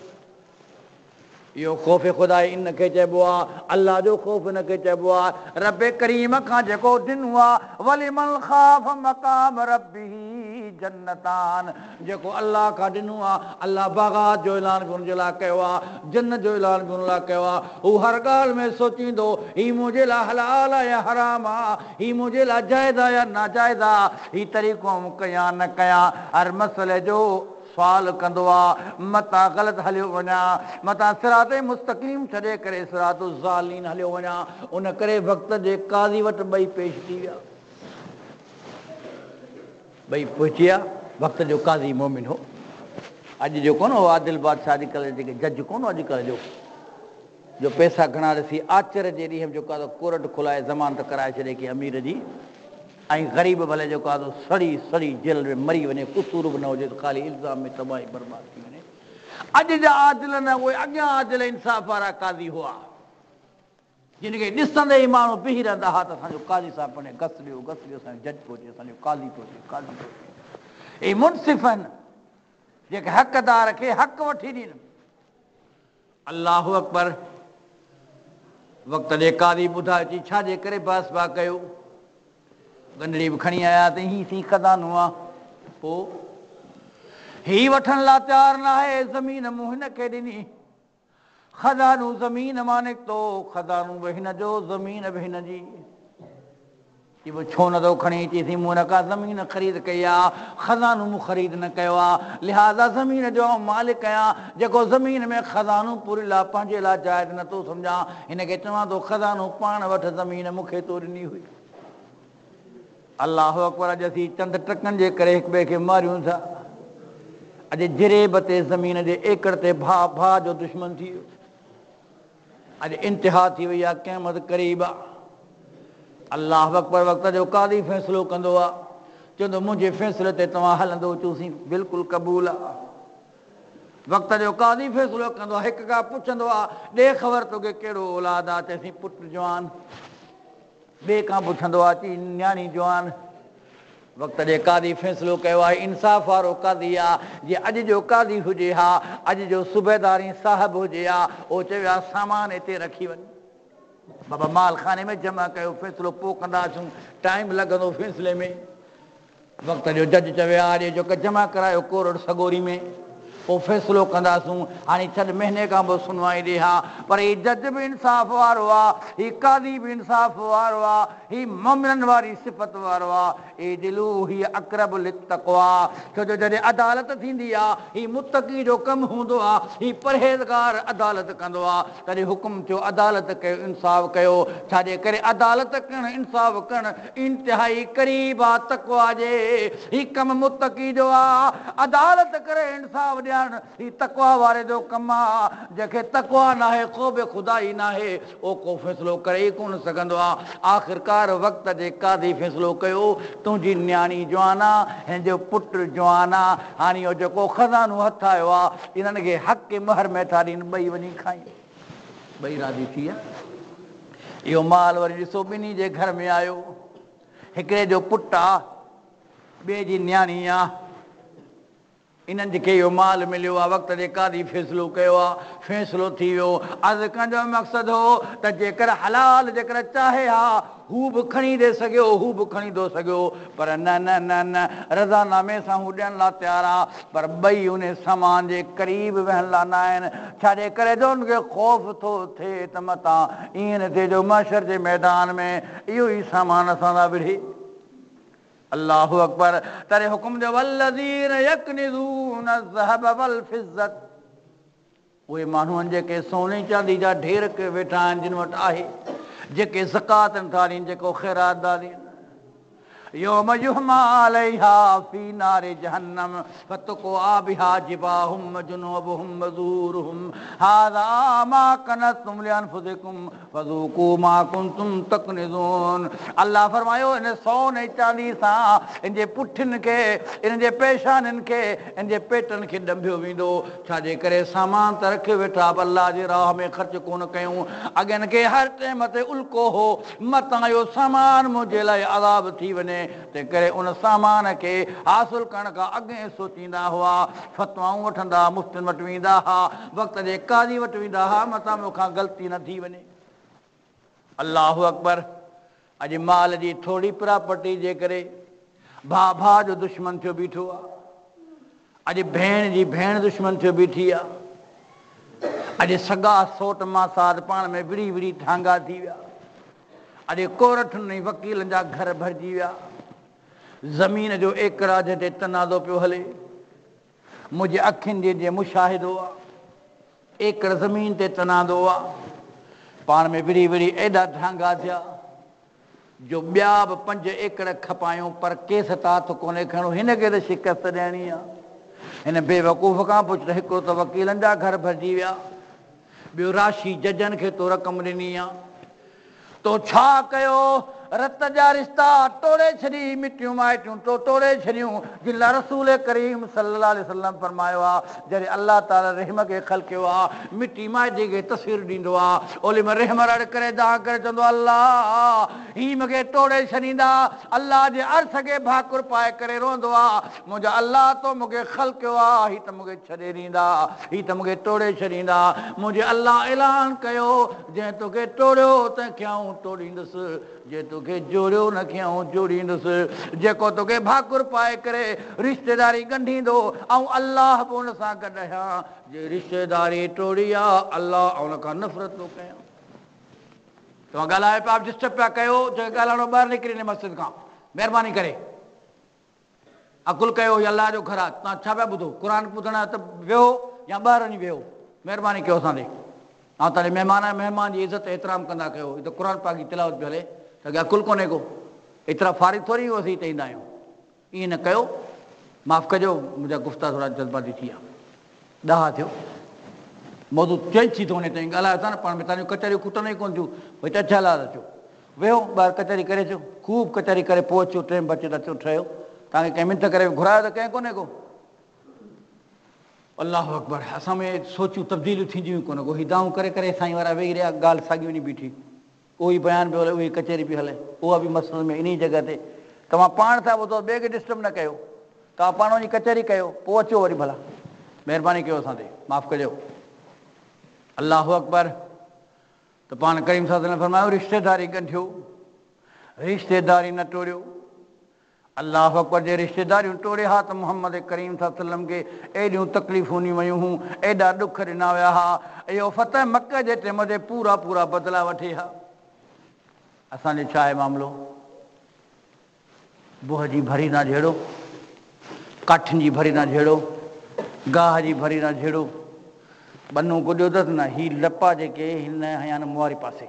Speaker 2: इहो ख़ौफ़ ख़ुदा इनखे चइबो आहे, अलाह जो ख़ौफ़ इनखे चइबो आहे। रब करीम खां जेको ॾिनो आहे, वलिमन ख़ाफ़ मक़ाम रब्बिही जन्नतान, जेको अलाह खां ॾिनो आहे, अलाह बाग़ात जो ऐलान बि हुनजे लाइ कयो आहे, जन्नत जो ऐलान बि हुन लाइ कयो आहे। हू हर ॻाल्हि में सोचींदो, हीउ मुंहिंजे लाइ हलाल आहे या हराम आहे, हीउ मुंहिंजे लाइ जाइज़ आहे या नाजाइज़ आहे, हीउ तरीक़ो कयां न कयां, हर मसइले जो सुवाल कंदो आहे। मतां ग़लति हलियो वञा, मतां सिराते मुस्तक़ीम छॾे करे सिरातो ज़ालीन हलियो वञा। उन करे वक़्त जे काज़ी वटि ॿई पेश थी विया, ॿई पहुची विया। वक़्त जो काज़ी मोमिन हो, अॼु जो कोन हो आदिल बादशाह, अॼुकल्ह जेके जज कोन अॼुकल्ह जो पैसा घणा ॾिसी आश्चर्य जे ॾींहं जेको आहे कोर्ट खुलाए ज़मानत कराए छॾे की अमीर जी, ऐं ग़रीब भले जेको आहे सड़ी सड़ी जेल में मरी वञे, कुसूर बि न हुजे, त ख़ाली इल्ज़ाम में तबाही बर्बाद थी वञे। अॼु जा आदिल न, उहे अॻियां आदिल इंसाफ़ वारा काज़ी हुआ, जिन खे ॾिसंदे ई माण्हू बीही रहंदा हा त असांजो काज़ी साहिबु वञे, घस ॾियो असांजो जज पहुचे, असांजो काज़ी पहुचे, काज़ी पहुचे। इहे मुनसिफ़ आहिनि जेके हक़दार खे हक़ वठी ॾियनि। अल्लाहु अकबर। वक़्त जे काज़ी ॿुधाए अची छाजे करे बास बा कयो, गंडड़ी बि खणी आया त हीउ थी खज़ानो आहे। पोइ हीउ वठण लाइ तयारु न आहे, ज़मीन मूं हिन खे ॾिनी, खज़ानो ज़मीन मां निकितो, खज़ानो बि हिन जो, ज़मीन बि हिन जी। कि वो छो न तो खणी चीसी मूं का ज़मीन ख़रीद कई आहे, ख़ज़ानो मूं ख़रीद न कयो आहे, लिहाज़ा ज़मीन जो मालिक आहियां, जेको ज़मीन में ख़ज़ानो पूरे लाइ पंहिंजे लाइ जाइज़ नथो सम्झां, हिनखे चवां थो ख़ज़ानो पाण वटि, ज़मीन मूंखे तो ॾिनी हुई। अल्लाह अकबर। अॼु असीं चंद टकनि जे करे हिक ॿिए खे मारियूं था। अॼु जिरेब ते ज़मीन जे एकड़ ते भाउ भाउ जो दुश्मन थी वियो। अॼु इंतिहा थी वई आहे, क़यामत क़रीब आहे। अल्लाह अकबर। वक़्त जो क़ादी फ़ैसिलो कंदो आहे, चवंदो मुंहिंजे फ़ैसिले ते तव्हां हलंदो, चूसीं बिल्कुलु क़बूल आहे। वक़्त जो क़ादी फ़ैसिलो कंदो आहे, हिक खां पुछंदो आहे ॾे ख़बर तोखे कहिड़ो औलाद आहे, चएसीं पुटु जवान। ॿिए खां पुछंदो आहे, चई न्याणी जवान। वक़्त जे क़ादी फ़ैसिलो कयो आहे, इंसाफ़ वारो क़ादी आहे। जीअं अॼु जो क़ादी हुजे हा, अॼु जो सूबेदारी साहिबु हुजे हा, उहो चयो आहे सामान हिते रखी वञ, बाबा माल खाने में जमा कयो, फ़ैसिलो पोइ कंदासीं, टाइम लॻंदो फ़ैसिले में। वक़्त जो जज चयो आहे जेको जमा करायो कोरड़ सगोरी में, पोइ फ़ैसिलो कंदासूं। हाणे 6 महीने खां पोइ सुनवाई ॾे हा। पर हीउ जज बि इंसाफ़ वारो आहे, हीउ क़ादी बि इंसाफ़ वारो आहे, हीउ मोमिननि वारी सिफ़त वारो आहे। ए दिलू हीअ अक़रब लित्तक़वा, छो जो जॾहिं अदालत थींदी आहे, हीउ मुत्तक़ी जो कमु हूंदो आहे, हीउ परहेज़गार अदालत कंदो आहे। तॾहिं हुकुम थियो अदालत कयो, इंसाफ़ कयो। छाजे करे अदालत करणु, इंसाफ़ करणु इंतिहाई क़रीब आहे तक़वा जे। हीउ कमु मुत्तक़ी जो आहे, अदालत करे इंसाफ़ ॾियणु हीउ तक़वा वारे जो कमु आहे। जंहिंखे तक़वा नाहे, ख़ौफ़ खुदाई नाहे, उहो को फ़ैसिलो करे ई कोन सघंदो आहे। आख़िरकार वक़्त जे क़ादी फ़ैसिलो कयो, तुंहिंजी न्याणी जवान आहे, हिन जो पुटु जवान आहे। हाणे इहो जेको ख़ज़ानो हथ आयो आहे, इन्हनि खे हक़ महर में था ॾियनि, ॿई वञी खाई, ॿई राज़ी थी विया। इहो माल वरी ॾिसो ॿिन्ही जे घर में आयो। हिकिड़े जो पुटु आहे, ॿिए जी न्याणी आहे। इन्हनि खे इहो माल मिलियो आहे। वक़्त जे क़ादी फ़ैसिलो कयो आहे, फ़ैसिलो थी वियो। अर्ज़ु करण जो मक़सदु हो त जेकर हलाल जेकर चाहे हा, हू बि खणी ॾे सघियो, हू बि खणी थो सघियो, पर न न न न रज़ानामे सां हू ॾियण लाइ तयारु आहे, पर ॿई उन सामान जे क़रीब वेहण लाइ न आहिनि। छाजे करे जो हुनखे ख़ौफ़ थो थिए त मतां ईअं न थिए जो महशर जे मैदान में इहो ई सामान असां सां विढ़े। अल्लाहु अकबर। तॾहिं हुकुम जो वल्लज़ीन यकनिज़ून ज़हब वल फ़िज़्ज़त, उहे माण्हू आहिनि जेके सोने चांदी जा ढेर के वेठा आहिनि, जिन वटि आहे, जेके ज़कात नथा ॾियनि, जेको ख़ैरात था ॾियनि। यौम युहमा अलैहा फी नारे जहन्नम फतुक़वा बिहा जिबाहुम जुनूबुहुम वज़ूरुहुम हाज़ा मा कनज़्तुम लिअन्फुसिकुम फ़ज़ूक़ू मा कुंतुम तकनिज़ून। अल्लाह फरमायो, इन सोने चांदी सां इन जे पुठियुनि खे, इन जे पेशाननि खे, इन जे पेटनि खे ॾंभियो वेंदो। छाजे करे सामान त रखे वेठा, अल्लाह जे राह में ख़र्च कोन कयूं। अॻियनि खे हर टाइम ते उल्को हो, मतां इहो सामान मुंहिंजे लाइ अज़ाब थी वञे, तंहिं करे उन सामान खे हासिल करण खां अॻे सोचींदा हुआ, फ़तवाऊं वठंदा, मुफ़्तियुनि वटि वेंदा हुआ, वक़्त जे क़ादी वटि वेंदा हुआ, मतां मूंखां ग़लती न थी वञे। अल्लाहु अकबर। अॼु माल जी थोरी प्रॉपर्टी जे करे भाउ भाउ जो दुश्मन थियो बीठो आहे। अॼु भेण जी भेण दुश्मन थियो बीठी आहे। अॼु सगा सोट मासाद पाण में विड़ी विड़ी ठांगा थी विया। अॼु कोरठुनि वकीलनि जा घर भरिजी विया। ज़मीन जो एकराज ते तनाज़ो पियो हले। मुंहिंजे अखियुनि जे मुशाहिदो आहे, एकड़ ज़मीन ते तनाज़ो आहे, पाण में विड़ी विड़ी एॾा ठांगा थिया जो ॿिया बि 5 एकड़ खपायूं, पर केस त हथ कोन्हे खणो, हिनखे त शिकस्त ॾियणी आहे। हिन बेवकूफ़ खां पुछ, हिकिड़ो त वकीलनि जा घर भरिजी विया, ॿियो राशि जजनि खे तो रक़म ॾिनी आहे। तो छा कयो? रत जा रिश्ता तोड़े छॾी, मिटियूं माइटियूं तो तोड़े छॾियूं, जिन लाइ रसूल करीम सल्लल्लाहु अलैहि वसल्लम फरमायो आहे, जॾहिं अल्लाह ताला रहम खे ख़लक़ियो आहे, मिटी माइटी खे तस्वीर ॾींदो आहे, ओली में रहम रड़ करे दाह करे चवंदो अल्लाह ही मूंखे तोड़े छॾींदा। अल्लाह जे अर्श खे भाकुर पाए करे रोंदो आहे, मुंहिंजा अल्लाह तो मूंखे ख़लक़ियो आहे, ही त मूंखे छॾे ॾींदा, ही त मूंखे तोड़े छॾींदा। मुंहिंजे अल्लाह ऐलान कयो, जंहिं तोखे टोड़ियो तंहिंखे आऊं टोड़ींदुसि, जे तोखे जोड़ियो नखे आऊं जोड़ींदुसि। जेको तोखे भाकुर पाए करे रिश्तेदारी ॻंढींदो, ऐं अल्लाह बि हुन सां गॾु आहियां। जे रिश्तेदारी टोड़ी आहे, अल्लाह उन खां नफ़रत थो कयां। तव्हां ॻाल्हाए पिया डिस्टर्ब पिया कयो, जेके ॻाल्हाइणो ॿाहिरि निकिरी वञे मस्जिद खां, महिरबानी करे अकुल कयो, या अलाह जो घर आहे, तव्हां छा पिया ॿुधो? क़ुर ॿुधण त वेहो या ॿाहिरि वञी वेहो, महिरबानी कयो असां ॾे। ऐं तव्हांजे महिमान जी इज़त एतिराम कंदा कयो। हीअ त क़ुर पाक जी तिलावत बि हले, त अकुल कोन्हे को, एतिरा फारिग थोरी असीं हिते ईंदा आहियूं। ईअं न कयो, माफ़ु कजो, मुंहिंजा गुफ़्ता थोरा जल्दबाज़ी थी विया, ॾहा थियो, मौज़ू चेंज थी थो वञे, त ॻाल्हायो था न पाण में, तव्हांजूं कचहरियूं खुटनि ई कोन थियूं, भई त छा लाइ अचो, वेहो ॿाहिरि कचहरी करे अचो, ख़ूब कचहरी करे पोइ अचो, ट्रेन बचे त अचो ठहियो, तव्हांखे कंहिं मिनत करे घुरायो त कंहिं कोन्हे को। अलाह अकबर, असां में सोचूं तब्दीलियूं थींदियूं कोन को, हिदाऊं करे करे साईं वारा वेही रहिया, ॻाल्हि साॻी वञी बीठी, उहो ई बयानु पियो हले, उहा ई कचहरी पई हले, उहा बि मसइले में इन जॻह ते तव्हां पाण था ॿुधो, ॿिए खे डिस्टर्ब न कयो, तव्हां पाण वञी कचहरी कयो, पोइ अचो वरी भला, महिरबानी कयो असां ते, माफ़ु कजो। अलाह अकबर। त पाण करीम साहब ने फरमायो रिश्तेदारी ॻंढियो, रिश्तेदारी न टोड़ियो। अलाह अकबर, जे रिश्तेदारियूं टोड़े हा त मोहम्मद करीम सल्लम खे एॾियूं तकलीफ़ूं ॾिनी वियूं हुयूं, एॾा ॾुख ॾिना विया हा, इहो फतह मके जे टाइम ते पूरा पूरा बदिला वठे हा। असांजो छा आहे मामिलो? बुह जी भरी न झेड़ो, काठियुनि जी भरी न झेड़ो, गाह जी भरी न झेड़ो, बन्नू गुॾियो अथसि न, ही लपा जेके हिन हया न मुआरी पासे,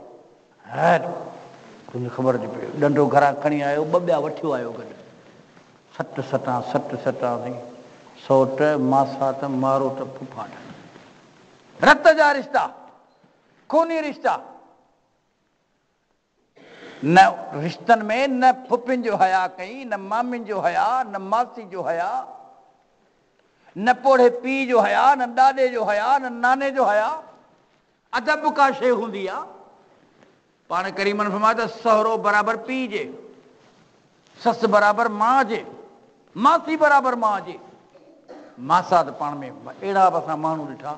Speaker 2: है तुंहिंजी ख़बर थी पए, ॾंडो घरां खणी आयो, ॿ ॿिया वठियो आयो गॾु, सट सटां थी, सौट मासात मारो त फुफाट, रत जा रिश्ता, खूनी रिश्ता, न रिश्तनि में न फुफियुनि जो हया कई, न मामियुनि जो हया, न मासी जो हया, न पोड़े पीउ जो हया, न ॾाॾे जो हया, न नाने जो हया। अदब का शइ हूंदी आहे। पाण करीमन फरमायो त सहुरो बराबरि पीउ जे, ससु बराबरि माउ जे, मासी बराबरि माउ जे, मासा त पाण में अहिड़ा बि असां माण्हू ॾिठा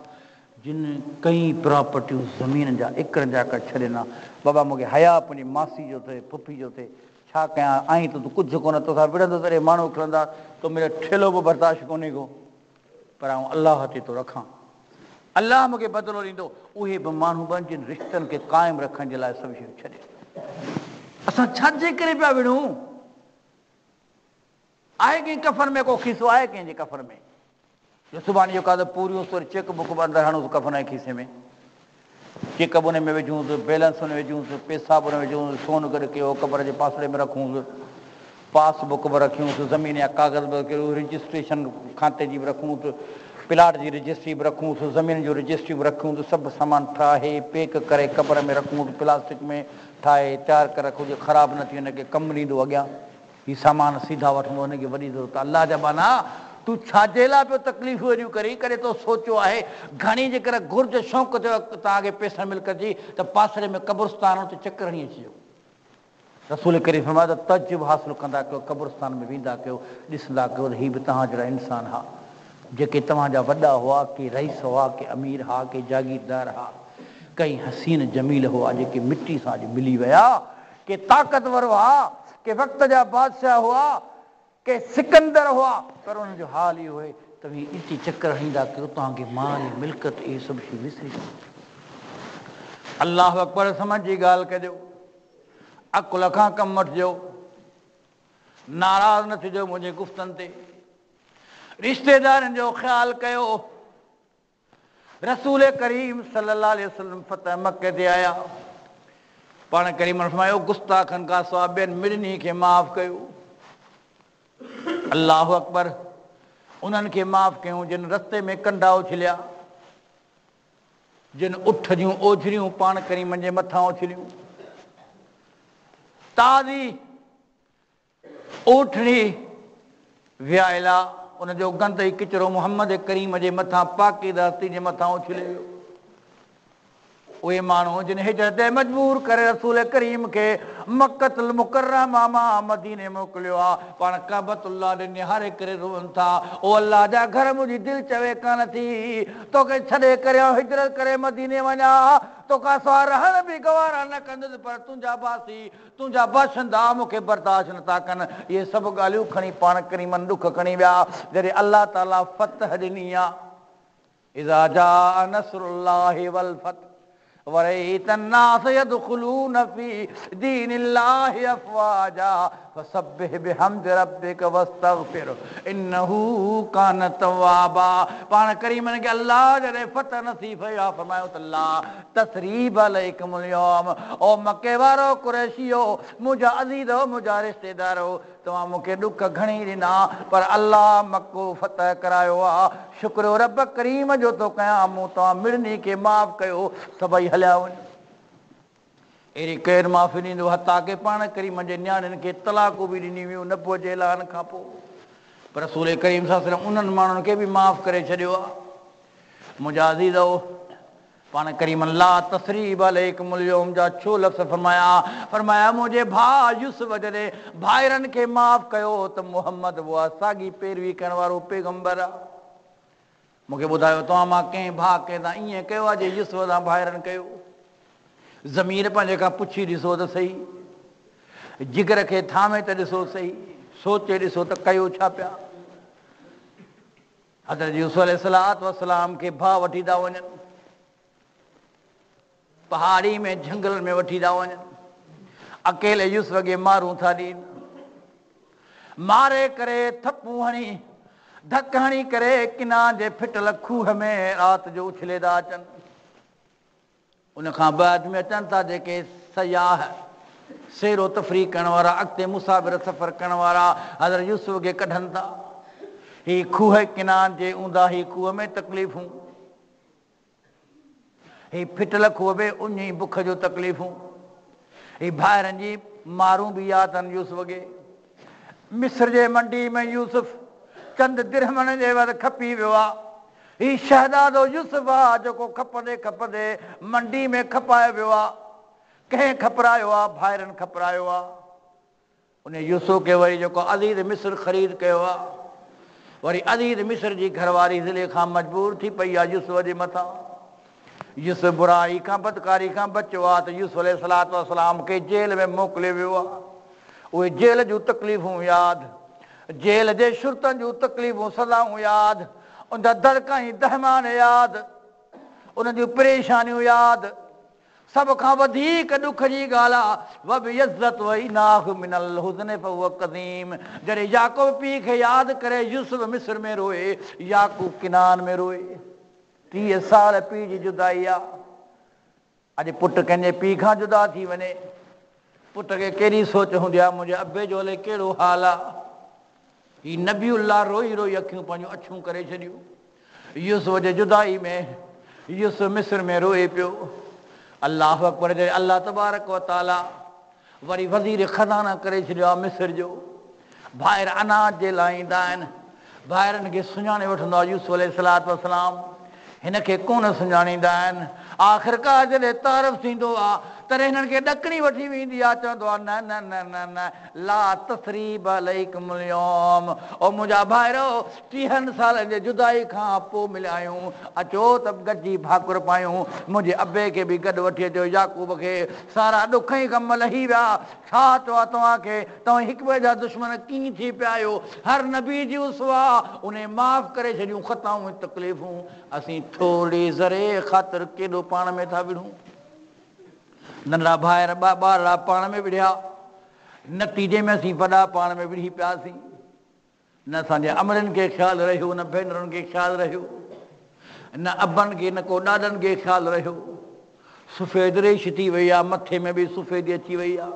Speaker 2: जिन कई प्रॉपर्टियूं ज़मीन जा एकड़नि जा कर छॾिना, बाबा मूंखे हया पंहिंजी मासी जो थिए, फुफी जो थिए, छा कयां, आई त तूं कुझु कोन, तोसां विढ़ंदो तॾहिं माण्हू खणंदा, तो मुंहिंजो ठेलो बि बर्दाश्त कोन्हे को, पर आउं अलाह ते थो रखां, अलाह मूंखे बदिलो ॾींदो। उहे बि माण्हू बि जिन रिश्तनि खे क़ाइमु रखण जे लाइ सभु शयूं छॾे, असां छाजे करे पिया विढ़ूं? आहे कंहिं कफ़न में को खीसो आहे कंहिंजे कफ़न में? जो सुभाणे जो का त पूरियूं वरी चेक बुक बि अंदरि हणूं कफ़न जे खीसे में, चेक बि उन में विझूंसि, बैलेंस उन में विझूंसि, पैसा बि उन में विझूंसि, सोन गॾु कयो, क़बर जे पासड़े में रखूंसि, पासबुक बि रखियूंसि, ज़मीन जा काग़ज़ बि कयो, रजिस्ट्रेशन खाते जी बि रखूंसि, प्लाट जी रजिस्ट्री बि रखूंसि, ज़मीन जूं रजिस्ट्री बि रखूंसि, सभु सामान ठाहे पैक करे क़बर में रखूंसि, प्लास्टिक में ठाहे तयारु करे रखूं, जो ख़राबु न थी हुनखे कमु ॾींदो अॻियां, हीउ सामान सीधा वठंदो, हुनखे वॾी ज़रूरत आहे। अलाह जा बाना, तूं छाजे लाइ पियो तकलीफ़ूं अहिड़ियूं करी, कॾहिं तो सोचियो आहे घणी जेकर घुर्ज शौक़ु थियो तव्हांखे पैसा मिल्क जी, त पासरे में क़ब्रिस्तान ते चकर हणी अचिजो। रसूल करीम फरमायो त तजुब हासिलु कंदा कयो, क़ब्रिस्तान में वेंदा कयो, ॾिसंदा कयो त हीउ बि तव्हां जहिड़ा इंसान हा, जेके तव्हांजा वॾा हुआ, के रईस हुआ, के अमीर हा, के जागीरदार हा, कई हसीन जमील हुआ जेके मिटी सां अॼु मिली विया, के ताक़तवर हुआ, के वक़्त जा बादशाह हुआ, के सिकंदर हुआ, पर उन्हनि जो हाल इहो आहे त ॾिसी चकर हणींदा कयो, तव्हांखे माल मिल्कत इहे सभु शयूं विसरी वञो। अलाह अकबर, समझ जी ॻाल्हि कजो, अकुल खां कमु वठिजो, नाराज़ न थिजो मुंहिंजे गुफ़्तनि ते, रिश्तेदारनि जो ख़्यालु कयो। रसूल करीम सल्लल्लाहु अलैहि वसल्लम फतह मके ते आया, पाण करीम फरमायो गुस्ताखनि खां सवाइ ॿियनि मिड़नी खे माफ़ कयो। अल्लाह अकबर, उन्हनि खे माफ़ कयूं जिन रस्ते में कंडा उछलिया, जिन उठ जूं ओझरियूं पाण करीम जे मथां उछलियूं, ताज़ी ऊठड़ी वियायला, उनजो गंद ई किचिरो मोहम्मद करीम जे मथां पाकीदास्ती जे मथां उछले वियो। उहे माण्हू जिन हिजरत मजबूर करे रसूल करीम खे मक्कतुल मुकर्रमा मां मदीने मोकिलियो आहे, पाण काबतुल्लाह ॾे निहारे करे रोअनि था, ओ अल्लाह जा घर मुंहिंजी दिलि चवे कान थी तोखे छॾे करे हिजरत करे मदीने वञा, तोखां सवाइ रहण बि गवारा न कंदुसि, पर तुंहिंजा बासी तुंहिंजा बाशिंदा मूंखे बर्दाश्त नथा कनि। इहे सभु ॻाल्हियूं खणी पाण करीमन ॾुख खणी विया, जॾहिं अल्लाह ताला फतह ॾिनी आहे, इज़ा जा नसरुल्लाहि वल फतह वरईत अन्नास यदखुलून फी दीनिल्लाहि अफ़वाजा फसब्बिह बिहम्दि रब्बिक वस्तगफिर इन्नहू कान तव्वाबा। पाण करीमन के अल्लाह जॾहिं फतह नसीब कयो फरमायो त ला तसरीब अलैकुमुल यौम, ओ मके वारो कुरैशियो, मुंहिंजा अज़ीज़ो, मुंहिंजा रिश्तेदारो, तव्हां मूंखे ॾुख घणी ॾिना पर अल्लाह मको फतह करायो आहे। शुक्र रब करीम जो थो कयां, मूं तव्हां मिड़नी खे माफ़ कयो, सभई हलिया वञो। अहिड़ी केरु माफ़ी ॾींदो, हता के पाण करीम जे नियाणियुनि खे तलाक़ूं बि ॾिनी वियूं नबुअ जे ऐलान खां पोइ, पर रसूल करीम सल्लल्लाहु अलैहि वसल्लम उन्हनि माण्हुनि खे बि माफ़ करे छॾियो आहे। मुंहिंजा अज़ीज़ो, पाण करीम ला तसरीब अलैकुमुल यौम जा छो लफ़्ज़ फरमाया मुंहिंजे भाउ यूसुफ जॾहिं भाइरनि खे माफ़ कयो त मुहम्मद उहा साॻी पैरवी करण वारो पैगंबर आहे। मूंखे ॿुधायो तव्हां मां कंहिं भाउ कंहिं सां ईअं कयो आहे जे यूसुफ सां भाइरनि कयो? ज़मीर पंहिंजे खां पुछी ॾिसो त सही, जिगर खे थामे त ॾिसो सही, सोचे ॾिसो त कयो छा पिया। हज़रत यूसुफ अलैहिस्सलातु वस्सलाम खे भाउ वठी था वञनि, पहाड़ी में झंगल में वठी था वञनि, अकेले यूसुफ खे मारूं था ॾियनि, मारे करे थपूं हणी धक हणी करे किनार जे फिटल खूह में राति जो उछले था अचनि। उनखां बाद में अचनि था जेके सयाह सैरो तफ़री करण वारा, अॻिते मुसाफ़िर सफ़र करण वारा हज़रत यूसुफ खे कढनि था। ही खूह किनार जे ऊंधा ही खूह में तकलीफ़ूं, ही फिटल खूह में उन ई बुख जो तकलीफ़ूं, ही भाइरनि जी मारूं बि यादि अथनि यूसुफ खे। मिस्र जे मंडी में यूसुफ चंद दिरहमनि जे वध खपी वियो आहे। ही शहज़ादो यूसुफ आहे जेको खपंदे खपंदे मंडी में खपाए वियो आहे। कंहिं खपरायो आहे? भाइरनि खपरायो आहे। उन यूसुफ खे वरी जेको अज़ीज़ मिस्र ख़रीद कयो आहे, वरी अज़ीज़ मिस्र जी घरवारी ज़िले खां मजबूर थी पई आहे यूसुफ जे मथां। यूसुफ बुराई खां बदकारी खां बचियो आहे त यूसुफ अलैहिस्सलातु वस्सलाम खे जेल में मोकिलियो वियो आहे। उहे जेल जूं तकलीफ़ूं यादि, जेल जे शुरतनि जूं तकलीफ़ूं सदाऊं यादि, उन दड़का ई दहमान यादि, उन जूं परेशानियूं यादि। सभ खां वधीक ॾुख जी ॻाल्हि आहे वब इज़्ज़त वई नाह मिनल हुज़्न फहुव क़दीम, जॾहिं याकूब पीउ खे यादि करे यूसुफ मिस्र में रोए, याकूब किनान में रोए। 30 साल पीउ जी जुदाई आहे। अॼु पुटु कंहिंजे पीउ खां जुदा थी वञे, पुट खे कहिड़ी सोच हूंदी आहे मुंहिंजे अबे जो हले कहिड़ो हाल आहे। ही नबीउल्लाह रोई रोई अखियूं पंहिंजूं अछूं करे छॾियूं। यूसुफ जे जुदाई में यूसुफ मिस्र में रोए पियो। अल्लाह अकबर जे अल्लाह तबारक व तआला वरी वज़ीर ख़ज़ाना करे छॾियो आहे मिस्र जो। भाइर अनाज जे लाइ ईंदा आहिनि, भाइरनि खे सुञाणे वठंदो आहे यूसुफ अलैहिस्सलातु वस्सलाम, हिन खे कोन सुञाणींदा आहिनि। आख़िरकार जॾहिं तारफ़ थींदो आहे तॾहिं हिननि खे ॾकणी वठी वेंदी आहे, चवंदो आहे न न न न न ला तसरीब अलैकुमुल यौम, ओ मुंहिंजा भाइरो 30 सालनि जे जुदाई खां पोइ मिलिया आहियूं, अचो त गॾिजी भाकुर पायूं। मुंहिंजे अबे खे बि गॾु वठी अचो, याकूब खे। सारा ॾुख ई कम लही विया। छा चवां तव्हांखे, तव्हां हिक ॿिए जा दुश्मन कीअं थी पिया आहियो। हर नबी जी उसवा उन माफ़ करे छॾियूं ख़ताऊं तकलीफ़ूं। असीं थोरी ज़रे ख़ातिर केॾो पाण में था विढ़ूं। नंढड़ा भाइर ॿार पाण में विढ़िया, नतीजे में असीं वॾा पाण में विढ़ी पियासीं। न असांजे अमरनि खे ख़्यालु रहियो, न भेनरुनि खे ख़्यालु रहियो, न अबनि खे न को ॾाॾनि खे ख़्यालु रहियो। सफ़ेद रेश थी वई आहे, मथे में बि सफ़ेदी अची वई आहे,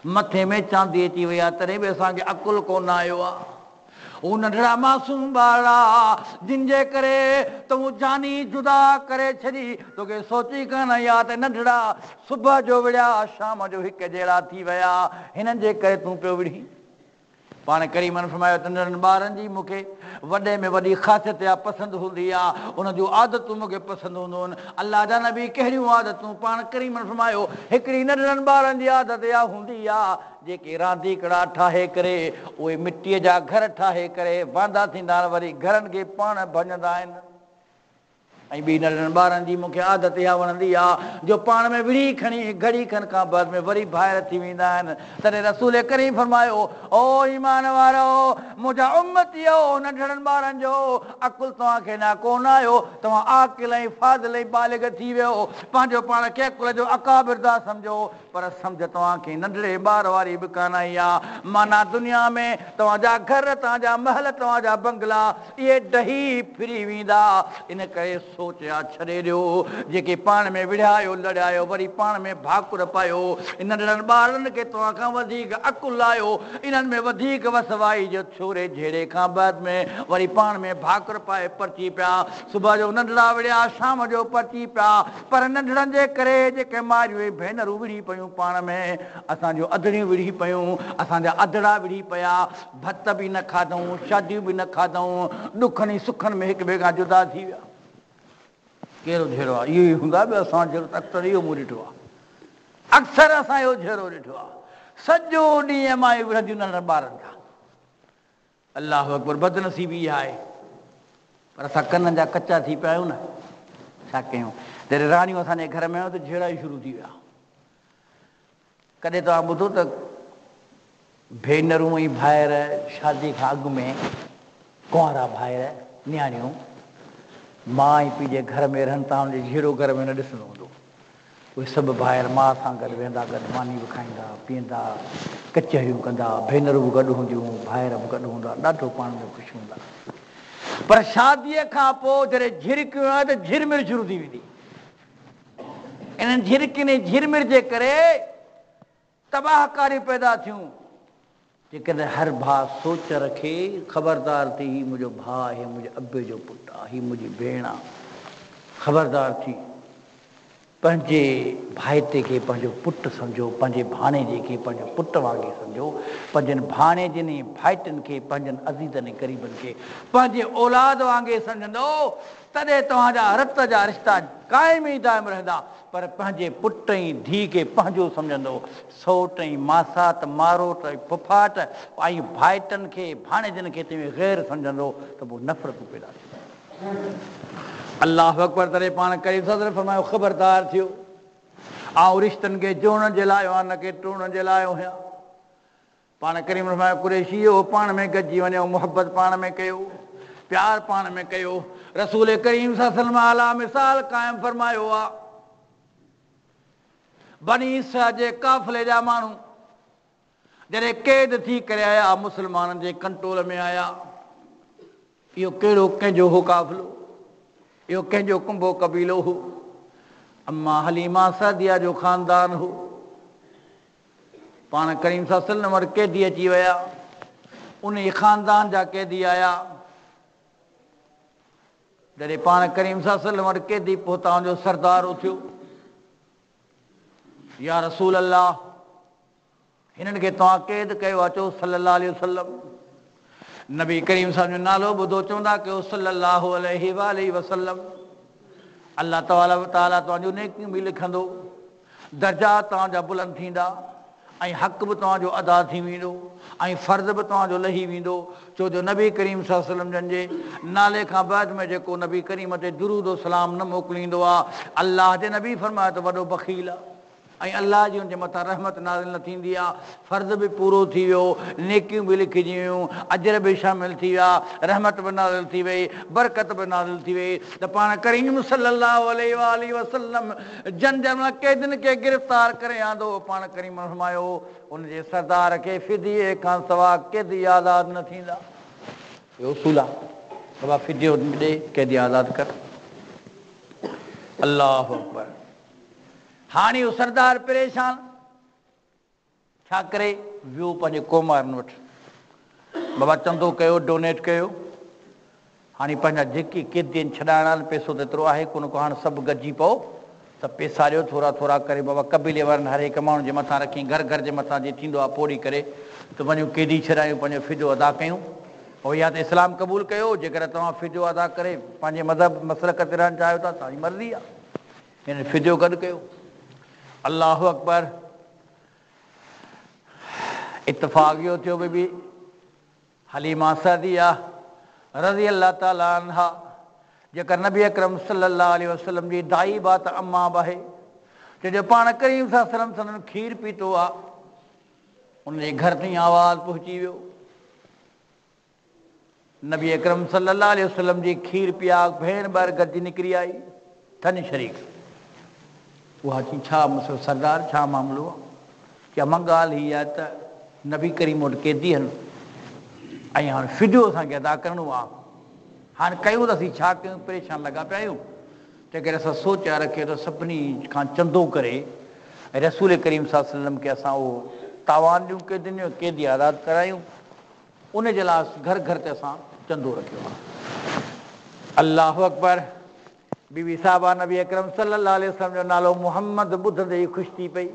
Speaker 2: मथे में चांदी अची वई आहे, तॾहिं बि असांखे अकुलु कोन आयो आहे। हू नंढड़ा मासूम ॿार आहे जिन जे करे तूं जानी जुदा करे छॾी। तोखे सोची कान आई आहे त नंढड़ा सुबुह जो विढ़िया शाम जो हिकु जहिड़ा थी विया, हिननि जे करे तूं पियो विढ़ी। पाण करीमन फरमायो त नंढनि ॿारनि जी मूंखे वॾे में वॾी ख़ासियत आहे, पसंदि हूंदी आहे, उन जूं आदतूं मूंखे पसंदि हूंदियूं आहिनि। अलाह जा नबी कहिड़ियूं आदतूं, पाण करीमन फरमायो हिकिड़ी नंढड़नि ॿारनि जी आदत इहा हूंदी आहे जेके रांदीकड़ा ठाहे करे उहे मिटीअ जा घर ठाहे करे वांदा थींदा आहिनि, वरी घरनि खे पाण भञंदा आहिनि। ऐं ॿी नंढनि ॿारनि जी मूंखे आदत इहा वणंदी आहे जो पाण में विड़ी खणी घड़ी खनि खां बाद में वरी ॿाहिरि थी वेंदा आहिनि। तॾहिं रसूल करीम फरमायो ओ ईमान वारो मुंहिंजा उम्मतीओ नंढड़नि ॿारनि जो अकुल तव्हांखे न कोन आयो, तव्हां आकिल ऐं फाज़िल ऐं बालिग थी वियो, पंहिंजो पाण खे अकुल जो अकाबिर था सम्झो, पर सम्झ तव्हांखे नंढड़े ॿार वारी बि कान आई आहे। माना दुनिया में तव्हांजा घर, तव्हांजा महल, तव्हांजा बंगला इहे ॾही फिरी वेंदा। इन करे सोचिया छॾे ॾियो, जेके पाण में विढ़ायो लड़ायो वरी पाण में भाकुर पायो, इन नंढड़नि ॿारनि खे तव्हां खां वधीक अकुल आयो, इन्हनि में वधीक वसवाई जो छोरे झेड़े खां बाद में वरी पाण में भाकुर पाए परची पिया। सुबुह जो नंढड़ा विड़िया, शाम जो परची पिया, पर नंढड़नि जे करे जेके मारियूं भेनरूं विढ़ी पियूं पाण में, असांजो अधड़ियूं विढ़ी पियूं, असांजा अधड़ा विढ़ी पिया, भत बि न खाधऊं, शादियूं बि न खाधऊं, ॾुखनि सुखनि में हिक ॿिए खां जुदा थी विया। कहिड़ो झेड़ो आहे? इहो ई हूंदा बि असां जहिड़ो अक्सर इहो मूं ॾिठो आहे, अक्सर असां इहो झेड़ो ॾिठो आहे। सॼो ॾींहुं मायूं विढ़ंदियूं नंढनि ॿारनि खां। अलाह अकबर, बदनसीबी इहा आहे, पर असां कननि जा कचा थी पिया आहियूं न, छा कयूं? जॾहिं राणियूं असांजे घर में आहियूं त झेड़ा ई शुरू थी विया। कॾहिं तव्हां ॿुधो त भेनरूं ऐं भाइर शादी खां अॻु में, कुंवारा भाइर न्याणियूं माउ ऐं पीउ जे घर में रहनि था, हुनजे झेड़ो घर में न ॾिसणो हूंदो, उहे सभु भाइर माउ सां गॾु वेहंदा, गॾु मानी बि खाईंदा पीअंदा, कचहरियूं कंदा, भेनरूं बि गॾु हूंदियूं, भाइर बि गॾु हूंदा, ॾाढो पाण में ख़ुशि हूंदा। पर शादीअ खां पोइ जॾहिं झिरकियूं आहे त झिरमिर शुरू थी वेंदी। इन्हनि झिरकियुनि झिरमिर जे करे तबाहकारियूं पैदा थियूं। जेकॾहिं हर भाउ सोच रखे, ख़बरदार थी, हीउ मुंहिंजो भाउ आहे, मुंहिंजे अबे जो पुटु आहे, हीउ मुंहिंजी भेण आहे, ख़बरदार थी पंहिंजे भाइटे खे पंहिंजो पुटु सम्झो, पंहिंजे भाणेजे खे पंहिंजो पुटु वांगुरु सम्झो, पंहिंजनि भाणेजनि भाइटनि खे, पंहिंजनि अज़ीज़नि ग़रीबनि खे पंहिंजे औलाद वांगुरु सम्झंदो, तॾहिं तव्हांजा रत जा रिश्ता क़ाइम ई दाइम रहंदा। पर पंहिंजे पुट ऐं धीउ खे पंहिंजो सम्झंदो, सौट ऐं मासात, मारोट ऐं फुफाट ऐं भाइटनि खे भाणेजनि खे तंहिं ग़ैर सम्झंदो त पोइ नफ़रतूं पैदा थींदियूं। अलाह अकबर, तॾहिं पाण करीम सल्लल्लाहु अलैहि वसल्लम फरमायो ख़बरदार थियो, ऐं रिश्तनि खे जोड़ण जे लाइ आहियां, न के टोड़ण जे लाइ आहियां। पाण करीम फरमायो कुरैशियो पाण में गॾिजी वञो, मुहबत पाण में कयो, प्यार पाण में कयो। रसूल करीम सल्लल्लाहु अलैहि वसल्लम आला मिसाल क़ाइम फरमायो आहे। बनी इस्राईल जे काफ़िले जा माण्हू जॾहिं क़ैद थी करे आया, मुस्लमाननि जे कंट्रोल में आया, इहो कहिड़ो कंहिंजो हो काफ़िलो, इहो कंहिंजो कुंभो कबीलो हो, अम्मा हलीमा सादिया जो ख़ानदान हो। पाण करीम सल्लल्लाहु अलैहि वसल्लम वटि कैदी अची विया, उन ख़ानदान जा कैदी आया। जॾहिं पाण करीम सल्लल्लाहु अलैहि वसल्लम वटि कैदी पहुता, उनजो सरदार उथियो, या रसूल अल्लाह, हिननि खे तव्हां क़ैद कयो आहे, चओ सल्लल्लाहु अलैहि वसल्लम। नबी करीम साहिब जो नालो ॿुधो, चवंदा कयो सल्लल्लाहु अलैहि वसल्लम। अल्लाह ताला तव्हांजो नेकियूं बि लिखंदो, दर्जा तव्हांजा बुलंद थींदा, ऐं हक़ बि तव्हांजो अदा थी वेंदो, ऐं फ़र्ज़ बि तव्हांजो लही वेंदो। छो जो नबी करीम सल्लल्लाहु अलैहि वसल्लम जे नाले खां बाद में जेको नबी करीम ते दुरूद सलाम न मोकिलींदो आहे, अल्लाह जे नबी फरमायो त वॾो बख़ील आहे, ऐं अल्लाह जी हुनजे मथां रहमत नाज़िल न थींदी आहे। फ़र्ज़ बि पूरो थी वियो, नेकियूं बि लिखिजी वियूं, अजर बि शामिल थी विया, रहमत बि नाज़िल थी वई, बरकत बि नाज़िल थी वई। त पाण करीम सल्लल्लाहु अलैहि वसल्लम जन कैदियुनि खे गिरफ़्तार करे आंदो, पाण करीम फरमायो उनजे सरदार खे फिदिये खां सवाइ कैदी आज़ाद न थींदा। इहो उसूल आहे, बाबा फिदियो ॾे, कैदी आज़ाद कर। अल्लाहु अकबर। हाणे उहो सरदार परेशान, छा करे? वियो पंहिंजे कोमारनि वटि, बाबा चंदो कयो, डोनेट कयो। हाणे पंहिंजा जेके कैदी आहिनि छॾाइण वारा, पैसो त एतिरो आहे कोन को, हाणे सभु गॾिजी पओ त पैसा ॾियो थोरा थोरा करे, बाबा कबीले वारनि हर हिकु माण्हू जे मथां रखी, घर घर जे मथां जीअं थींदो आहे पोड़ी करे, त वञूं कैदी छॾायूं, पंहिंजो फिदियो अदा कयूं। पोइ या त इस्लाम क़बूल कयो, जेकर तव्हां फिदियो अदा करे पंहिंजे मज़हब मसलक ते रहणु चाहियो था, तव्हांजी मर्ज़ी आहे, हिन फिदियो गॾु कयो। अल्लाहु अकबर। इत्तफ़ाक़ इहो थियो बि हलीमा सादिया रज़ी अल्लाह ताला अन्हा जेकर नबी अकरम सल्लल्लाहु अलैहि वसल्लम जी दाई बात अम्मा बहे जो पाण करीम सल्लल्लाहु अलैहि वसल्लम खीर पीतो आ उनजे घर ताईं आवाज़ पहुची वियो। नबी अकरम सल्लल्लाहु अलैहि वसल्लम जी खीर पिया भेण ॿाहिरि गॾिजी निकिरी आई थन शरीक उहा चई छा मुंहिंजो सरदार छा मामिलो आहे कि अम्मा ॻाल्हि हीअ आहे त नबी करीम वटि कैदी आहिनि ऐं हाणे फिदियो असांखे अदा करिणो आहे हाणे कयूं त असीं छा कयूं परेशान लॻा पिया आहियूं तंहिं करे असां सोचिया रखियो त सभिनी खां चंदो करे ऐं रसूल करीम सल्लल्लाहु अलैहि वसल्लम खे असां उहो तावान ॾियूं कैदियुनि जो कैदी आज़ादु करायूं उन जे लाइ घर घर ते असां चंदो रखियो आहे। अल्लाहु अकबर। बीबी साहिबा नबी अकरम सल्लल्लाहु अलैहि वसल्लम जो नालो मुहम्मद ॿुधंदे ई ख़ुशि थी पई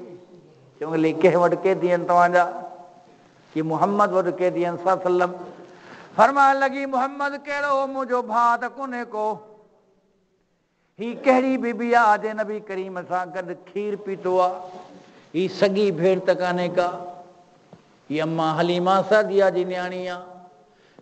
Speaker 2: चवंदी कंहिं वटि कैदी आहिनि तव्हांजा कि मुहम्मद वटि कैदी आहिनि सल्लल्लाहु अलैहि वसल्लम फरमाइण लॻी मुहम्मद कहिड़ो मुंहिंजो भाउ त कोन्हे को ही कहिड़ी बीबी आहे जे नबी करीम सां गॾु खीर पीतो आहे ही सॻी भेण त कान्हे का ही अम्मा हलीमा सादिया जी न्याणी आहे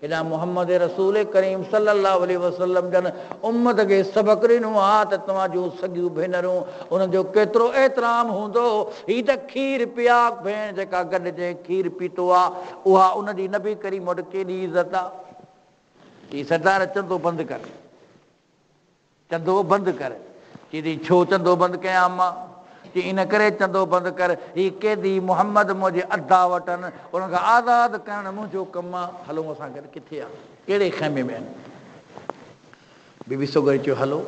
Speaker 2: हेॾा मुहम्मद रसूल करीम सल्लल्लाहु अलैहि वसल्लम जन उम्मत खे सबक़ ॾिनो आहे त तव्हां जूं सॻियूं भेनरूं उन्हनि जो केतिरो एतिराम हूंदो ही त खीर पिया भेण जेका गॾु जंहिं खीर पीतो आहे उहा उनजी नबी करीम वटि केॾी इज़त आहे। ही सरदार चंदो बंदि कर चंदो बंदि कर चई छो चंदो बंदि कयां अम्मा कि इन करे चंदो बंदि कर ही कैदी मुहम्मद मुंहिंजे अदा वटनि उनखां आज़ादु करणु मुंहिंजो कमु आहे हलो असां गॾु किथे आहे कहिड़े ख़ैमे में आहिनि बीबी सगोरी चयो हलो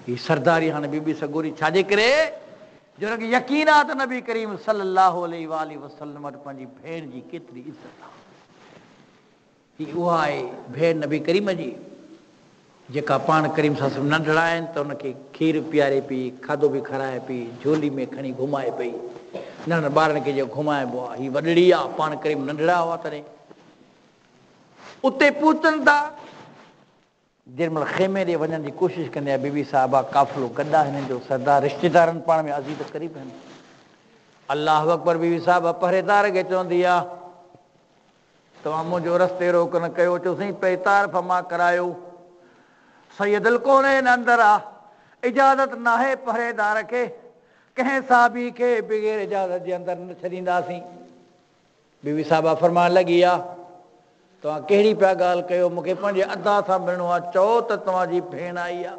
Speaker 2: ही सरदारी हाणे बीबी सगोरी छाजे करे जो हुनखे यकीन आहे त नबी करीम सल्लल्लाहु अलैहि वसल्लम वटि पंहिंजी भेण जी केतिरी इज़त आहे ही उहा आहे भेण नबी करीम जी जेका पाण करीम सां सभु नंढड़ा आहिनि त उनखे खीर पीआरे पई खाधो बि खाराए पई झोली में खणी घुमाए पई नंढनि ॿारनि खे जेको घुमाइबो आहे हीअ वॾड़ी आहे पाण करीम नंढड़ा हुआ तॾहिं उते पहुचनि था जेॾीमहिल ख़ैमे ॾे वञण जी कोशिशि कंदी आहे बीबी साहिबा काफ़िलो गॾु आहे हिननि जो सरदार रिश्तेदारनि पाण में अज़ीज़ क़रीब आहिनि अल्लाह अकबर बीबी साहिबा पहरेदार खे चवंदी आहे तव्हां मुंहिंजो रस्ते रोक न कयो चयोसीं पे तारफ़ मां करायो सैयदुल कौनैन अंदरि आहे इजाज़त न आहे पहरेदार खे कंहिं साहबी खे बग़ैर इजाज़त जे अंदरि न छॾींदासीं बीबी साहिबा फरमाइण लॻी आहे तव्हां कहिड़ी पिया ॻाल्हि कयो मूंखे पंहिंजे अदा सां मिलणो आहे चओ त तव्हांजी भेण आई आहे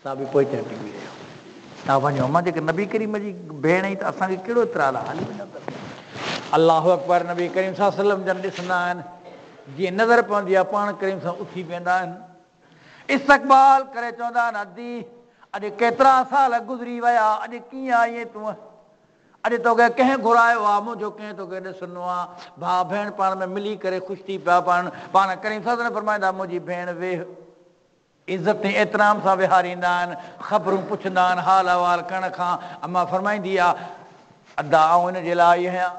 Speaker 2: साहबी पोइ चई टिकी रहियो तव्हां वञो अम्मा जेके नबी करीम जी भेण ई त असांखे कहिड़ो इतराल आहे हली वञो अल्लाहु अकबर नबी करीम सल्लल्लाहु अलैहि वसल्लम जन ॾिसंदा आहिनि जीअं नज़र पवंदी आहे पाण करीम सां उथी वेंदा आहिनि इस्तक़बाल करे चवंदा आहिनि अदी अॼु केतिरा साल गुज़री विया अॼु कीअं आईं तूं अॼु तोखे कंहिं घुरायो आहे मुंहिंजो कंहिं तोखे ॾिसणो आहे भाउ भेण पाण में मिली करे ख़ुशि थी पिया पाण करीम सल्लल्लाहु फरमाईंदा मुंहिंजी भेण वेह इज़त एतिराम सां विहारींदा आहिनि ख़बरूं पुछंदा आहिनि हाल अहवाल करण खां अम्मा फरमाईंदी आहे अदा आऊं हिन जे लाइ आई आहियां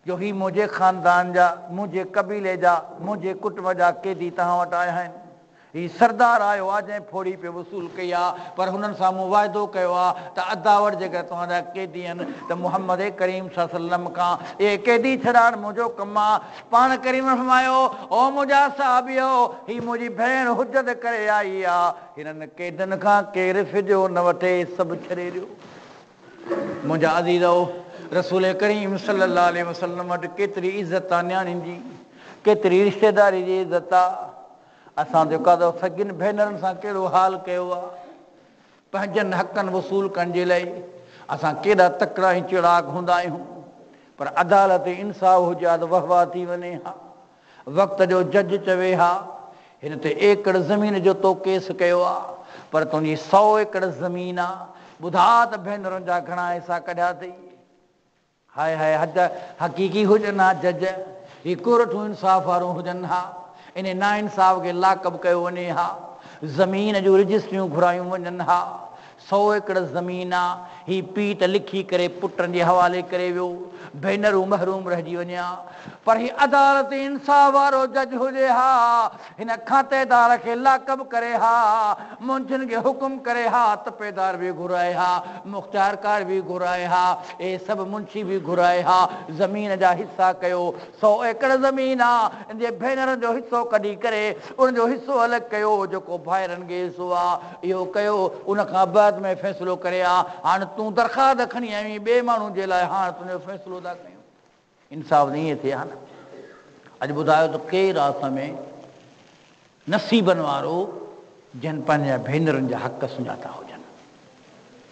Speaker 2: जो ही मुंहिंजे ख़ानदान जा मुंहिंजे क़बीले जा मुंहिंजे कुटुंब जा कैदी तव्हां वटि आया आहिनि ही सरदार आयो आहे जंहिं फोड़ी पे वसूल कई आहे पर हुननि सां मूं वाइदो कयो आहे त अदा वटि जेकर तव्हांजा कैदी आहिनि त मुहम्मद करीम सल्लल्लाहु अलैहि वसल्लम खां इहे कैदी छॾाइण मुंहिंजो कमु आहे पाण करीम फरमायो ओ मुंहिंजा साहिबियो ही मुंहिंजी भेण हुजत करे आई आहे हिननि कैदनि खां केरु फिदियो न वठे सभु छॾे ॾियो मुंहिंजा अज़ीज़ो रसूल करीम सल्लल्लाहु अलैहि वसल्लम वटि केतिरी इज़त आहे न्याणियुनि जी केतिरी रिश्तेदारी जी इज़त आहे असां जेका त सॻियुनि भेनरुनि सां कहिड़ो हाल कयो आहे पंहिंजनि हक़नि वसूल करण जे लाइ असां केॾा तकिड़ा ऐं चिड़ाक हूंदा आहियूं पर अदालत इंसाफ़ हुजे हा त वाह वाह थी वञे हा वक़्त जो जज चवे हा हिन ते एकड़ ज़मीन जो तो केस कयो आहे पर तुंहिंजी 100 एकड़ ज़मीन आहे ॿुधा त भेनरुनि जा घणा हिसा कढिया अथई हाय हाय हद हक़ीक़ी हुजनि हा जज ही कोर्टूं इंसाफ़ वारूं हुजनि हा इन ना इंसाफ़ खे लाकब कयो वञे हा ज़मीन जूं रजिस्ट्रियूं घुरायूं वञनि हा 100 एकड़ ज़मीन आहे। ही पीउ त लिखी करे पुटनि जे हवाले करे वियो, भेनरूं महरूम रहिजी वञा, पर ही अदालत इंसाफ़ वारो जज हुजे हा, हिन खातेदार खे लाकब करे हा, मुंहिंजनि खे हुकुम करे हा, तपेदार बि घुराए हा, मुख़्तियारकार बि घुराए हा, ए सभु मुंशी बि घुराए हा, ज़मीन जा हिसा कयो। 100 एकड़ ज़मीन आहे, जे भेनरुनि जो हिसो कढी करे उनजो हिसो अलॻि कयो, जेको भाइरनि खे हिसो आहे इहो कयो, उनखां बाद में फ़ैसिलो करे हा। हाणे तूं दरख़्वास्त खणी आई ॿिए माण्हू जे लाइ, हाणे तुंहिंजो फ़ैसिलो था कयूं। इंसाफ़ न ईअं थिए हा न। अॼु ॿुधायो त केरु आहे असां में नसीबनि वारो जिन पंहिंजा भेनरुनि जा हक़ सुञाता हुजनि?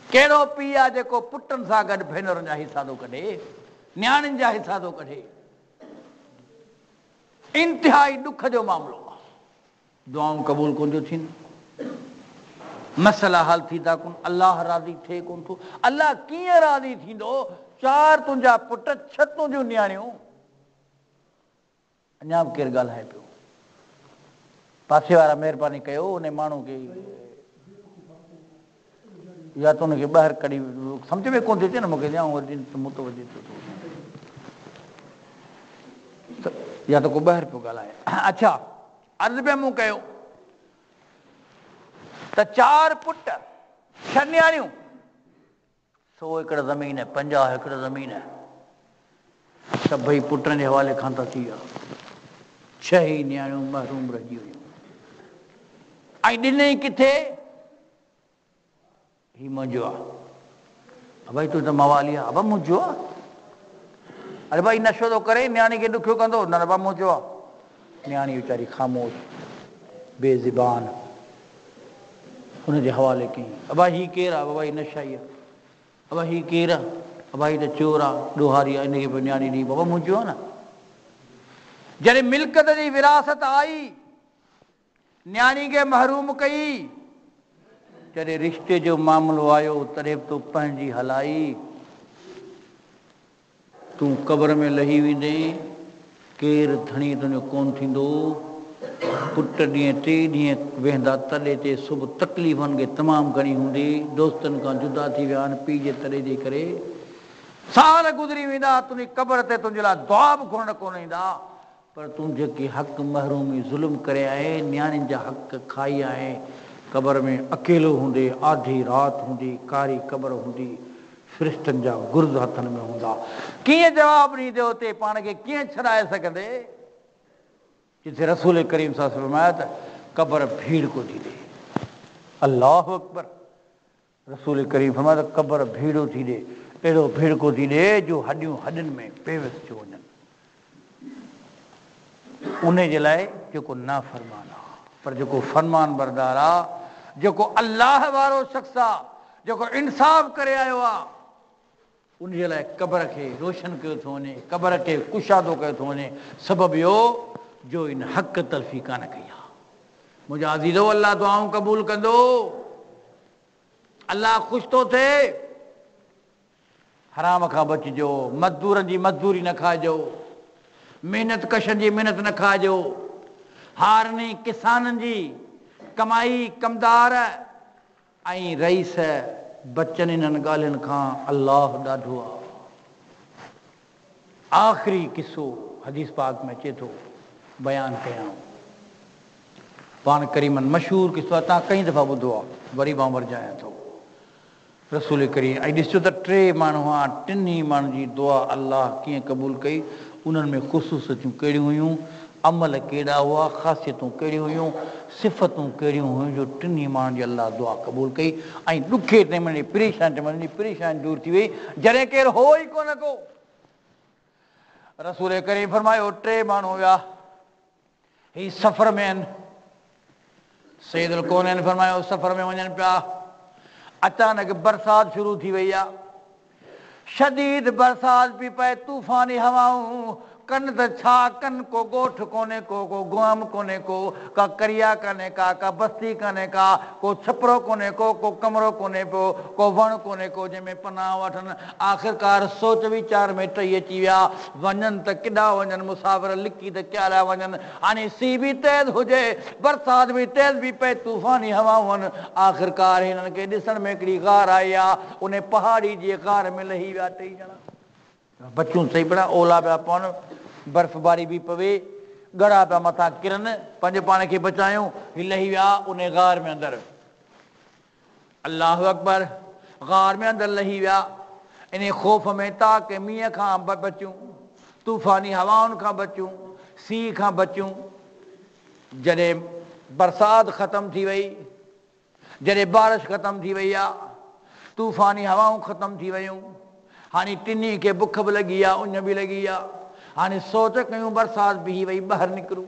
Speaker 2: कहिड़ो पीउ आहे जेको पुटनि सां गॾु भेनरुनि जा हिसा थो कढे, न्याणियुनि जा हिसा थो कढे? इंतिहाई ॾुख जो मामिलो आहे। दुआऊं क़बूल कोन थियूं थियनि, मसइला हल थी था कोन, अलाह राज़ी थिए कोन थो। अलाह कीअं राज़ी थींदो? 4 तुंहिंजा पुट, 6 तुंहिंजूं न्याणियूं। अञा बि केरु ॻाल्हाए पियो? पासे वारा महिरबानी कयो उन माण्हू खे, या त उनखे ॿाहिरि कढी, सम्झ में कोन थी अचे न मूंखे, या त को ॿाहिरि पियो ॻाल्हाए। अच्छा, अर्ज़ु पिया मूं कयो त 4 पुट, 6 न्याणियूं, 100 एकड़ ज़मीन है, 50 एकड़ ज़मीन है, सभई पुटनि जे हवाले खां त थी विया। 6 ई न्याणियूं महरूम रहिजी वियूं। ऐं ॾिनई किथे? ही मुंहिंजो आहे। भई तूं त मवाली आहे, अब मुंहिंजो आहे। अरे भाई नशो थो करे, न्याणी खे ॾुखियो कंदो, न बाबा मुंहिंजो आहे। न्याणी वीचारी ख़ामोश, बेज़बान, हुनजे हवाले कयईं। अबा ही केरु आहे? बाबा ही नशाई आहे। अबा ही केरु आहे? अबा ही त चोर आहे, ॾोहारी आहे, इनखे पोइ न्याणी ॾी। बाबा मुंहिंजो आहे न। जॾहिं मिल्कत जी विरासत आई, न्याणी खे महरूम कई, जॾहिं रिश्ते जो मामिलो आयो, तॾहिं तो पंहिंजी हलाई। तूं क़बर में लही वेंदे, केरु धणी तुंहिंजो कोन थींदो। पुट ॾींहं 3 ॾींहं वेंदा तॾहिं ते सुबुह तकलीफ़ुनि खे तमामु घणी हूंदी, दोस्तनि खां जुदा थी विया आहिनि पीउ जे तॾहिं जे करे। साल गुज़री वेंदा, तुंहिंजी क़बर ते तुंहिंजे लाइ दुआ बि घुरण कोन ईंदा, पर तूं जेकी हक़ महरूमी ज़ुल्म करे आहे, न्याणियुनि जा हक़ खाई आहे, क़बर में अकेलो हूंदे, आधी राति हूंदी, कारी क़बर हूंदी, फ़रिश्तनि जा गुर्द हथनि में हूंदा, कीअं जवाबु ॾींदे? उते पाण खे कीअं छॾाए सघंदे? जिथे रसूल करीम सां फरमाया त क़बर भीड़ को थी ॾे। अल्लाहु अकबर। रसूल करीम फरमाया त क़बर भीड़ो थी ॾे, अहिड़ो भीड़ को थी ॾे जो हॾियूं हॾियुनि में पेवस थी वञनि। उन जे लाइ जेको नाफ़रमान आहे, पर जेको फरमान बरदार आहे, जेको अल्लाह वारो शख़्स आहे, जेको इंसाफ़ करे आयो आहे, उन जे लाइ क़बर खे रोशन कयो थो वञे, क़बर खे कुशादो कयो थो वञे। सबबु इहो जो इन हक़ तलफ़ी कान कई आहे। मुंहिंजा अज़ीज़ो, अल्लाह दुआऊं क़बूल कंदो, अल्लाह ख़ुशि थो थिए। हराम खां बचिजो, मज़दूरनि जी मज़दूरी न खाइजो, महिनत कशनि जी महिनत न खाइजो, हारनी किसाननि जी कमाई, कमदार ऐं रईस बचनि इन्हनि ॻाल्हियुनि खां अल्लाह ॾाढो आहे। आख़िरी किसो हदीस पाक में अचे थो, बयानु कयां। पाण करीमन मशहूरु किसो आहे, तव्हां कई दफ़ा ॿुधो आहे, वरी मां वरजायां थो। रसूल करीम, ऐं ॾिसो त 3 माण्हू हुआ, 3 माण्हुनि जी दुआ अल्लाह कीअं क़बूल कई, उन्हनि में ख़ुसूसियतूं कहिड़ियूं हुयूं, अमल कहिड़ा हुआ, ख़ासियतूं कहिड़ियूं हुयूं, सिफ़तूं कहिड़ियूं हुयूं जो 3 माण्हुनि जी अल्लाह दुआ क़बूल कई। ऐं ॾुखे टाइम जी परेशानी दूर थी वई, जॾहिं केरु हो ई कोन को। रसूल करीम फरमायो 3 माण्हू हुया, ही सफ़र में आहिनि। सैयदुल कौनैन फरमायो सफ़र में वञनि पिया, अचानक बरसात शुरू थी वई आहे, शदीद बरसात पई पए, तूफ़ानी हवाऊं, कन त छा कन, को ॻोठ कोन्हे को गुआम कोन्हे का करिया कोन्हे का बस्ती कोन्हे को छपरो कोन्हे को कमरो कोन्हे पियो, को वण कोन्हे को जंहिंमें पनाह वठनि। आख़िरकार सोच वीचार में टई अची विया, वञनि त केॾा वञनि, मुसाफ़िर लिकी त कहिड़ा वञनि। हाणे सी बि तेज़ हुजे, बरसात बि तेज़ बि पए, तूफ़ानी हवाऊं आहिनि। आख़िरकार हिननि खे ॾिसण में हिकिड़ी गार आई आहे, उन पहाड़ी जी गार में लही विया टई ॼणा। बचूं सही पिया, ओला पिया पवनि, बर्फ़बारी बि पवे, ॻड़ा पिया मथां किरनि, पंहिंजे पाण खे बचायूं, ही लही विया उन गार में अंदरि। अल्लाहु अकबर, गार में अंदरि लही विया। इन ख़ौफ़ में ताक़ मींहं खां बचियूं, तूफ़ानी हवाउनि खां बचियूं, सीउ खां बचियूं। जॾहिं बरसाति ख़तमु थी वई, जॾहिं बारिश ख़तमु थी वई आहे, तूफ़ानी हवाऊं ख़तमु थी वियूं, हाणे टिनी खे बुख बि लॻी आहे, उञ बि लॻी आहे। हाणे सोच कयूं बरसाति बीही वई, ॿाहिरि निकिरूं।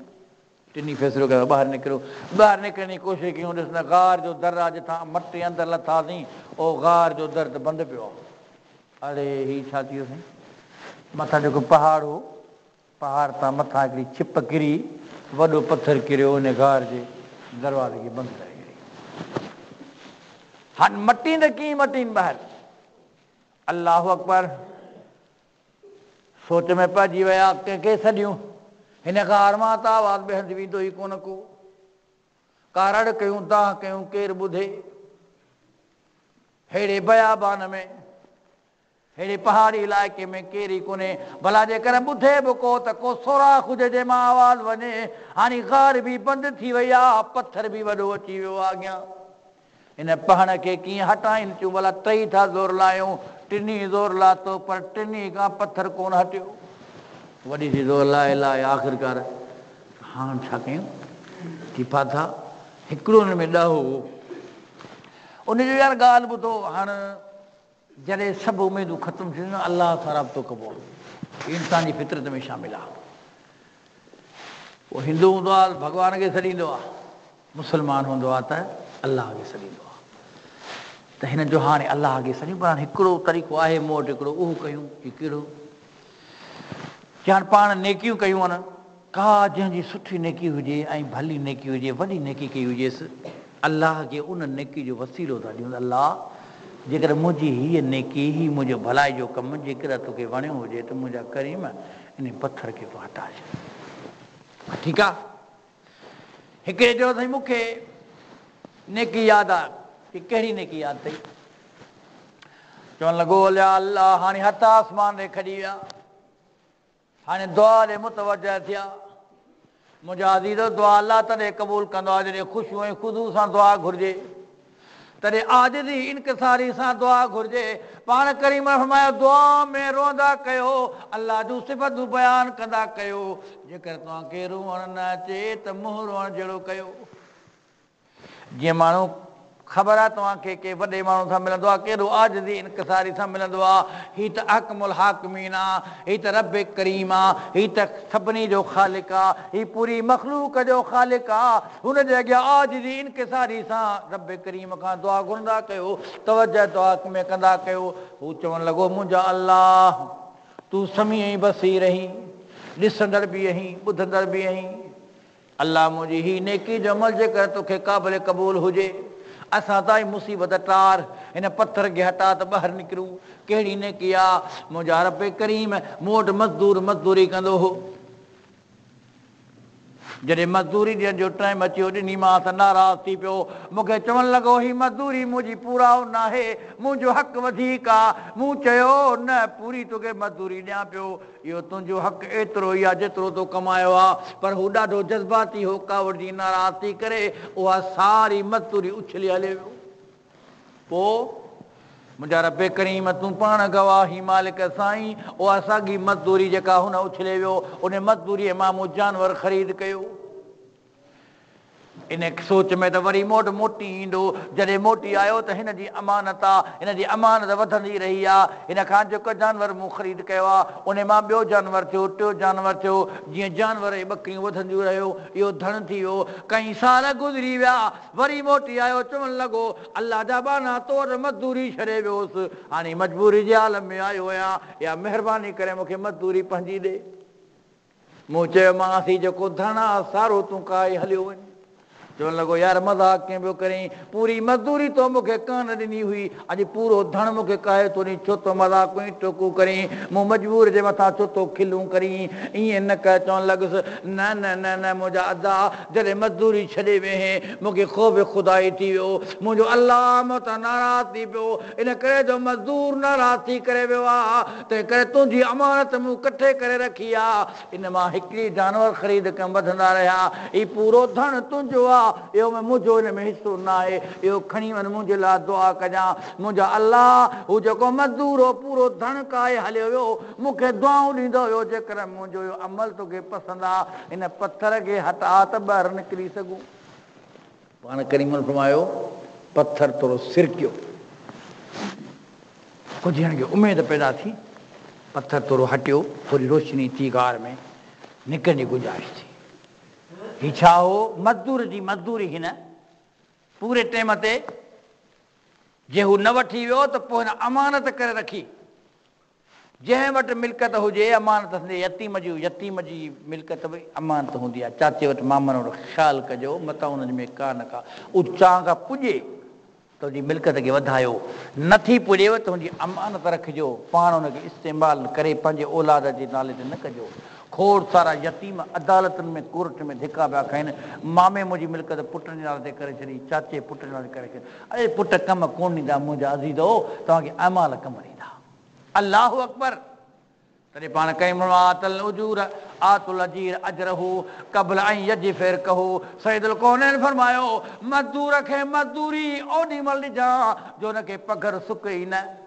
Speaker 2: टिनी फ़ैसिलो कयो ॿाहिरि निकिरूं। ॿाहिरि निकिरण जी कोशिशि कयूं, ॾिस न गार जो दर आहे, जितां मटे अंदरि लथासीं उहो गार जो दर त बंदि पियो आहे। अड़े हीउ छा थी वियो साईं, मथां जेको पहाड़ हो, पहाड़ तां मथां हिकिड़ी छिप किरी, वॾो पथर किरियो, उन गार जे दरवाज़े खे बंदि करे छॾियईं। हाणे मटीन त कीअं मटीन ॿाहिरि। अल्लाहु अकबर, सोच में पइजी विया, कंहिंखे सॾियूं, हिन गार मां त आवाज़ ॿिए वेंदो ई कोन को। कारड़ कयूं, दाह कयूं, केरु ॿुधे। हेड़े बयाबान में, हेड़े पहाड़ी इलाइक़े में केरु ई कोन्हे। भला जेकर ॿुधे बि को त को सोराख़ हुजे जंहिंमां आवाज़ वञे। हाणे गार बि बंदि थी वई आहे, पथर बि वॾो अची वियो आहे अॻियां। हिन पहाड़ खे कीअं हटाइनि थियूं, भला टई था ज़ोर लायूं, टिनी ज़ोर लाथो, पर टिनी खां पथर कोन हटियो। वॾी सी ज़ोर लाए लाए आख़िरकार हाणे छा कयूं, की पाथा हिकिड़ो हुन में ॾह हो। उनजो यार ॻाल्हि ॿुधो, हाणे जॾहिं सभु उमेदूं ख़तमु थियूं न, अलाह सां राब्तो कबो आहे, इंसान जी फितरत में शामिल आहे। उहो हिंदू हूंदो आहे भॻवान खे सॾींदो आहे, मुस्लमान हूंदो आहे त अलाह खे सॾींदो आहे। त हिन जो हाणे अलाह खे सॼो, पर हाणे हिकिड़ो तरीक़ो आहे मूं वटि, हिकिड़ो उहो कयूं। की कहिड़ो, की हाणे पाण नेकियूं कयूं आहिनि, का जंहिंजी सुठी नेकी हुजे ऐं भली नेकी हुजे, वॾी नेकी कई हुजेसि, अलाह खे उन नेकी जो वसीलो था ॾियूं। अलाह, जेकर मुंहिंजी हीअ नेकी, हीअ मुंहिंजो भलाई जो कमु जेकर तोखे वणियो हुजे त मुंहिंजा करीम इन पथर खे तूं हटाए छॾ। ठीकु आहे। हिकिड़े चयो अथई मूंखे नेकी यादि आहे। की कहिड़ी नेकी यादि अथई? चवणु लॻो, अलाह, हाणे हथ आसमान ॾे खॼी विया, हाणे दुआ ॾे मुतवजह थिया। मुंहिंजा अज़ीज़ो, दुआ अलाह तॾहिं क़बूल कंदो आहे जॾहिं ख़ुशियूं ऐं ख़ुदू सां दुआ घुरिजे, तॾहिं आजिज़ी इनकिसारी सां दुआ घुरिजे। पाण करीम फरमायो, दुआ में रोंदा कयो, अलाह जूं सिफ़तूं बयानु कंदा कयो। जेकर तव्हांखे रोअणु न अचे त मुंहुं रोअण जहिड़ो कयो। जीअं माण्हू, ख़बर आहे तव्हांखे के वॾे माण्हू सां मिलंदो आहे, कहिड़ो आजिज़ी इनकिसारी सां मिलंदो आहे। हीउ त अहकमुल हाकिमीन आहे, हीउ त रब करीम आहे, हीउ त सभिनी जो ख़ालिक आहे, हीउ पूरी मख़लूक जो ख़ालिक आहे। हुनजे अॻियां आजिज़ी इनकिसारी सां रब करीम खां दुआ घुरंदा कयो, तवजह दुआ में कंदा कयो। हू चवणु लॻो, मुंहिंजा अलाह, तूं समीअ ऐं बसीर आहीं, ॾिसंदड़ बि आहीं, ॿुधंदड़ बि आहीं। अलाह, मुंहिंजी हीअ नेकी जो अमल जेकर तोखे क़ाबिल क़बूल हुजे, असां ताईं मुसीबत टार, हिन पथर खे हटा त ॿाहिरि निकिरूं। कहिड़ी नेकी आहे? मुंहिंजा रब करीम मूं वटि मज़दूरी कंदो हो, जॾहिं मज़दूरी ॾियण जो टाइम अची वियो, ॾिनीमांसि, नाराज़ थी पियो। मूंखे चवणु लॻो, हीअ मज़दूरी मुंहिंजी पूराओ न आहे, मुंहिंजो हक़ वधीक आहे। मूं चयो, न, पूरी तोखे मज़दूरी ॾियां पियो, इहो तुंहिंजो हक़ एतिरो ई आहे जेतिरो तो कमायो आहे। पर हू ॾाढो जज़्बाती हो, कावड़ जी नाराज़ थी करे उहा सारी मज़दूरी उछली हले वियो। पोइ मुंहिंजा रब करीम, तूं पाण गवाही मालिक साईं, उहा साॻी मज़दूरी जेका हुन उछले वियो, उन मज़दूरीअ मां मूं जानवर ख़रीद कयो। इन सोच में त वरी मोटी ईंदो। जॾहिं मोटी आयो त हिन जी अमानत आहे, हिन जी अमानत वधंदी रही आहे। हिन खां जेको जानवर मूं ख़रीद कयो आहे, उन मां ॿियो जानवर थियो, टियों जानवर थियो। जीअं जानवर ऐं ॿकरियूं वधंदियूं रहियो, इहो धन थी वियो। कई साल गुज़री विया, वरी मोटी आयो, चवणु लॻो, अलाह जा बाना, तो वटि मज़दूरी छॾे वियोसि, हाणे मजबूरी जे आलम में आयो आहियां, या महिरबानी करे मूंखे मज़दूरी पंहिंजी ॾे। मूं चयोमांसि जेको धणा सारो तूं काए हलियो वञ। चवणु लॻो यार मज़ाक कीअं पियो करीं, पूरी मज़दूरी तो मूंखे कान ॾिनी हुई, अॼु पूरो धण मूंखे काए थो ॾीं, छो तो मज़ाक कोई टोकू करीं, मूं मजबूर जे मथां छो तो खिलूं करीं, ईअं न कर। चवणु लॻुसि न न न न मुंहिंजा अदा जॾहिं मज़दूरी छॾे वेहे मूंखे ख़ौफ़ ख़ुदाई थी वियो, मुंहिंजो अलाह मूं तां नाराज़ थी पियो, इन करे जो मज़दूर नाराज़ थी करे वियो आहे, तंहिं करे तुंहिंजी अमानत मूं कठे करे रखी आहे, इन मां हिकिड़ी जानवर ख़रीद कयूं वधंदा रहिया, हीउ पूरो धण तुंहिंजो आहे, इहो मुंहिंजो हिन में हिसो न आहे, इहो खणी वञ मुंहिंजे लाइ दुआ कजां। मुंहिंजा अलाह हू जेको मज़दूर हो पूरो धण काए हलियो वियो, मूंखे दुआऊं ॾींदो हुयो, जेकर मुंहिंजो इहो अमल तोखे पसंदि आहे हिन पथर खे हटा त ॿाहिरि निकिरी सघूं। पाण करीम फरमायो पथर थोरो सिरकियो, कुझु हिन खे उमेद पैदा थी, पथर थोरो हटियो, थोरी रोशनी थी, गार में निकिरण जी गुंजाइश थी। ही छा हो? मज़दूर जी मज़दूरी हिन पूरे टाइम ते जे हू न वठी वियो त पोइ हिन अमानत करे रखी, जंहिं वटि मिल्कत हुजे अमानत, यतीम जी मिल्कत बि अमानत हूंदी आहे, चाचे वटि मामनि वटि ख़्यालु कजो, मथां उन्हनि में का न का उचां खां पुॼे तुंहिंजी मिल्कत खे वधायो, नथी पुॼेव त हुनजी अमानत रखिजो, पाण हुनखे इस्तेमालु करे पंहिंजे औलाद जे नाले ते न कजो। खोड़ सारा यतीम अदालतुनि में कोर्ट में धिका पिया खाइनि, मामे मुंहिंजी मिल्कत पुट जे नाले ते करे छॾी, चाचे पुट जे नाले ते करे छॾी, अरे पुट कमु कोन ॾींदा मुंहिंजा अज़ीज़ो, तव्हांखे अमाल कमु ॾींदा। अल्लाहु अकबर। तॾहिं पाण कई आतल उजूर आतुल अजीर अजरहू क़ब्ल ऐं यजफिर कहो, सैयदुल कौनैन फरमायो मज़दूर खे मज़दूरी ओॾी महिल ॾिजां जो हुनखे पघर सुके ई न,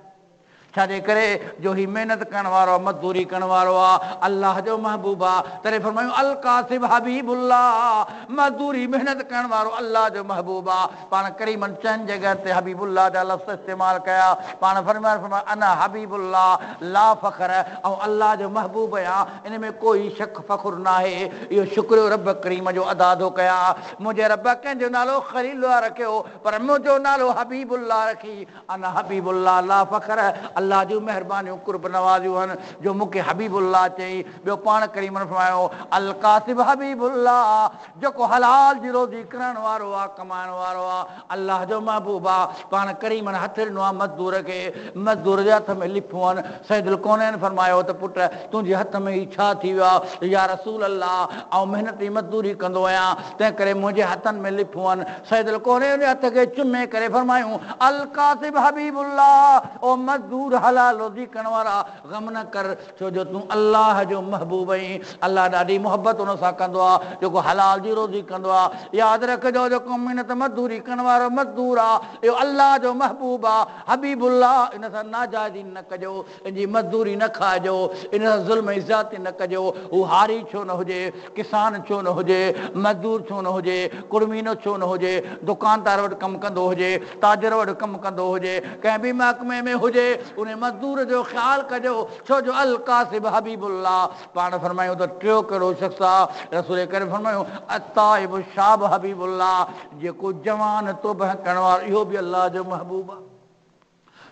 Speaker 2: छाजे करे जो ही महिनत करण वारो आहे, मज़दूरी करण वारो आहे, अलाह जो महबूब आहे। तॾहिं फरमायूं अल कासिब हबीबुल्लाह, मज़दूरी महिनत करण वारो अलाह जो महबूब आहे। पाण करीमन चइनि जॻह ते हबीबुल्लाह जा लफ़्ज़ इस्तेमालु कया, पाण फरमायो अना हबीबुल्लाह ला फ़ख्र, ऐं अलाह जो महबूब आहियां, इन में कोई शक फ़ख्रु न आहे। इहो शुक्र रब करीम जो अदा थो कया, मुंहिंजे रब कंहिंजो नालो ख़लीलुल्लाह रखियो पर मुंहिंजो नालो हबीबुल्लाह रखी, अना हबीबुल्लाह ला फ़ख्र, अल्लाह जूं महिरबानियूं कुर्ब नवाज़ियूं आहिनि जो मूंखे हबीबुल्लाह चई। ॿियो पाण करीमन फरमायो अल कासिब हबीबुल्लाह, जेको हलाल जी रोज़ी करण वारो आहे, कमाइण वारो आहे, अल्लाह जो महबूब आहे। पाण करीमन हथ ॾिनो आहे मज़दूर खे, मज़दूर जे हथ में लिफूं आहिनि। सैयदुल कौनैन फरमायो त पुट तुंहिंजे हथ में ही छा थी वियो आहे? या रसूल अल्लाह, ऐं महिनती मज़दूरी कंदो आहियां, तंहिं करे मुंहिंजे हथनि में लिफूं आहिनि। सैयदुल कौनैन जे हथ खे चुमे करे फरमायूं अल कासिब हबीबुल्लाह, ओ मज़दूर हलाल रोज़ी करण वारा ग़म न कर, छो जो तूं अलाह जो महबूब आहीं। अलाह ॾाढी मोहबत हुन सां कंदो आहे जेको हलाल जी रोज़ी कंदो आहे। यादि रखिजो जेको महिनत मज़दूरी करण वारो मज़दूर आहे इहो अलाह जो महबूब आहे, हबीबुल्लाह। इन सां नाजाइज़ी न कजो, इनजी मज़दूरी न खाइजो, इन सां ज़ुल्म इज़्ज़ाती न कजो। हू हारी छो न हुजे, किसान छो न हुजे, मज़दूर छो न हुजे, कुड़मीनो छो न हुजे, दुकानदार वटि कमु कंदो हुजे, ताजर वटि कमु कंदो हुजे, कंहिं बि महकमे में हुजे, उन मज़दूर जो ख़्यालु कजो, छो जो अल कासिब हबीबुल्लाह। पाण फरमायूं त टियों कहिड़ो शख़्स आहे? रसूल करे फरमायूं अताइब शाब हबीबुल्लाह, जेको जवान तौबह करण वारो इहो बि अलाह जो महबूब आहे।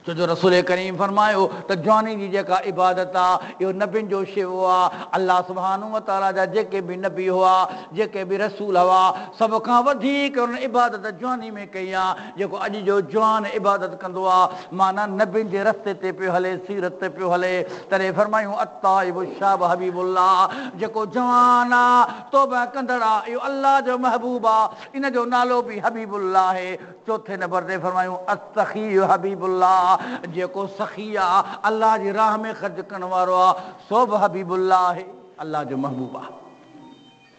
Speaker 2: छो जो रसूल करीम फरमायो त जवानी जी जेका इबादत आहे इहो नबियुनि जो शेवो आहे। अलाह सुब्हानहू व तआला जा जेके बि नबी हुआ, जेके बि रसूल हुआ, सभ खां वधीक हुन इबादत जवानी में कई आहे। जेको अॼु जो जवान इबादत कंदो आहे माना नबियुनि जे रस्ते ते पियो हले, सीरत ते पियो हले। तॾहिं फरमायूं अताइब शाब हबीबुल्लाह, जेको जवान आहे तौबह कंदड़ आहे इहो अलाह जो महबूब आहे, इन जो नालो बि हबीबुल्लाह आहे। चौथे नंबर ते फरमायूं असखी हबीबुल्लाह, जेको सखी आहे अलाह जी राह में ख़र्च करण वारो आहे, सो बि हबीबुल्लाह आहे, अलाह जो महबूब आहे।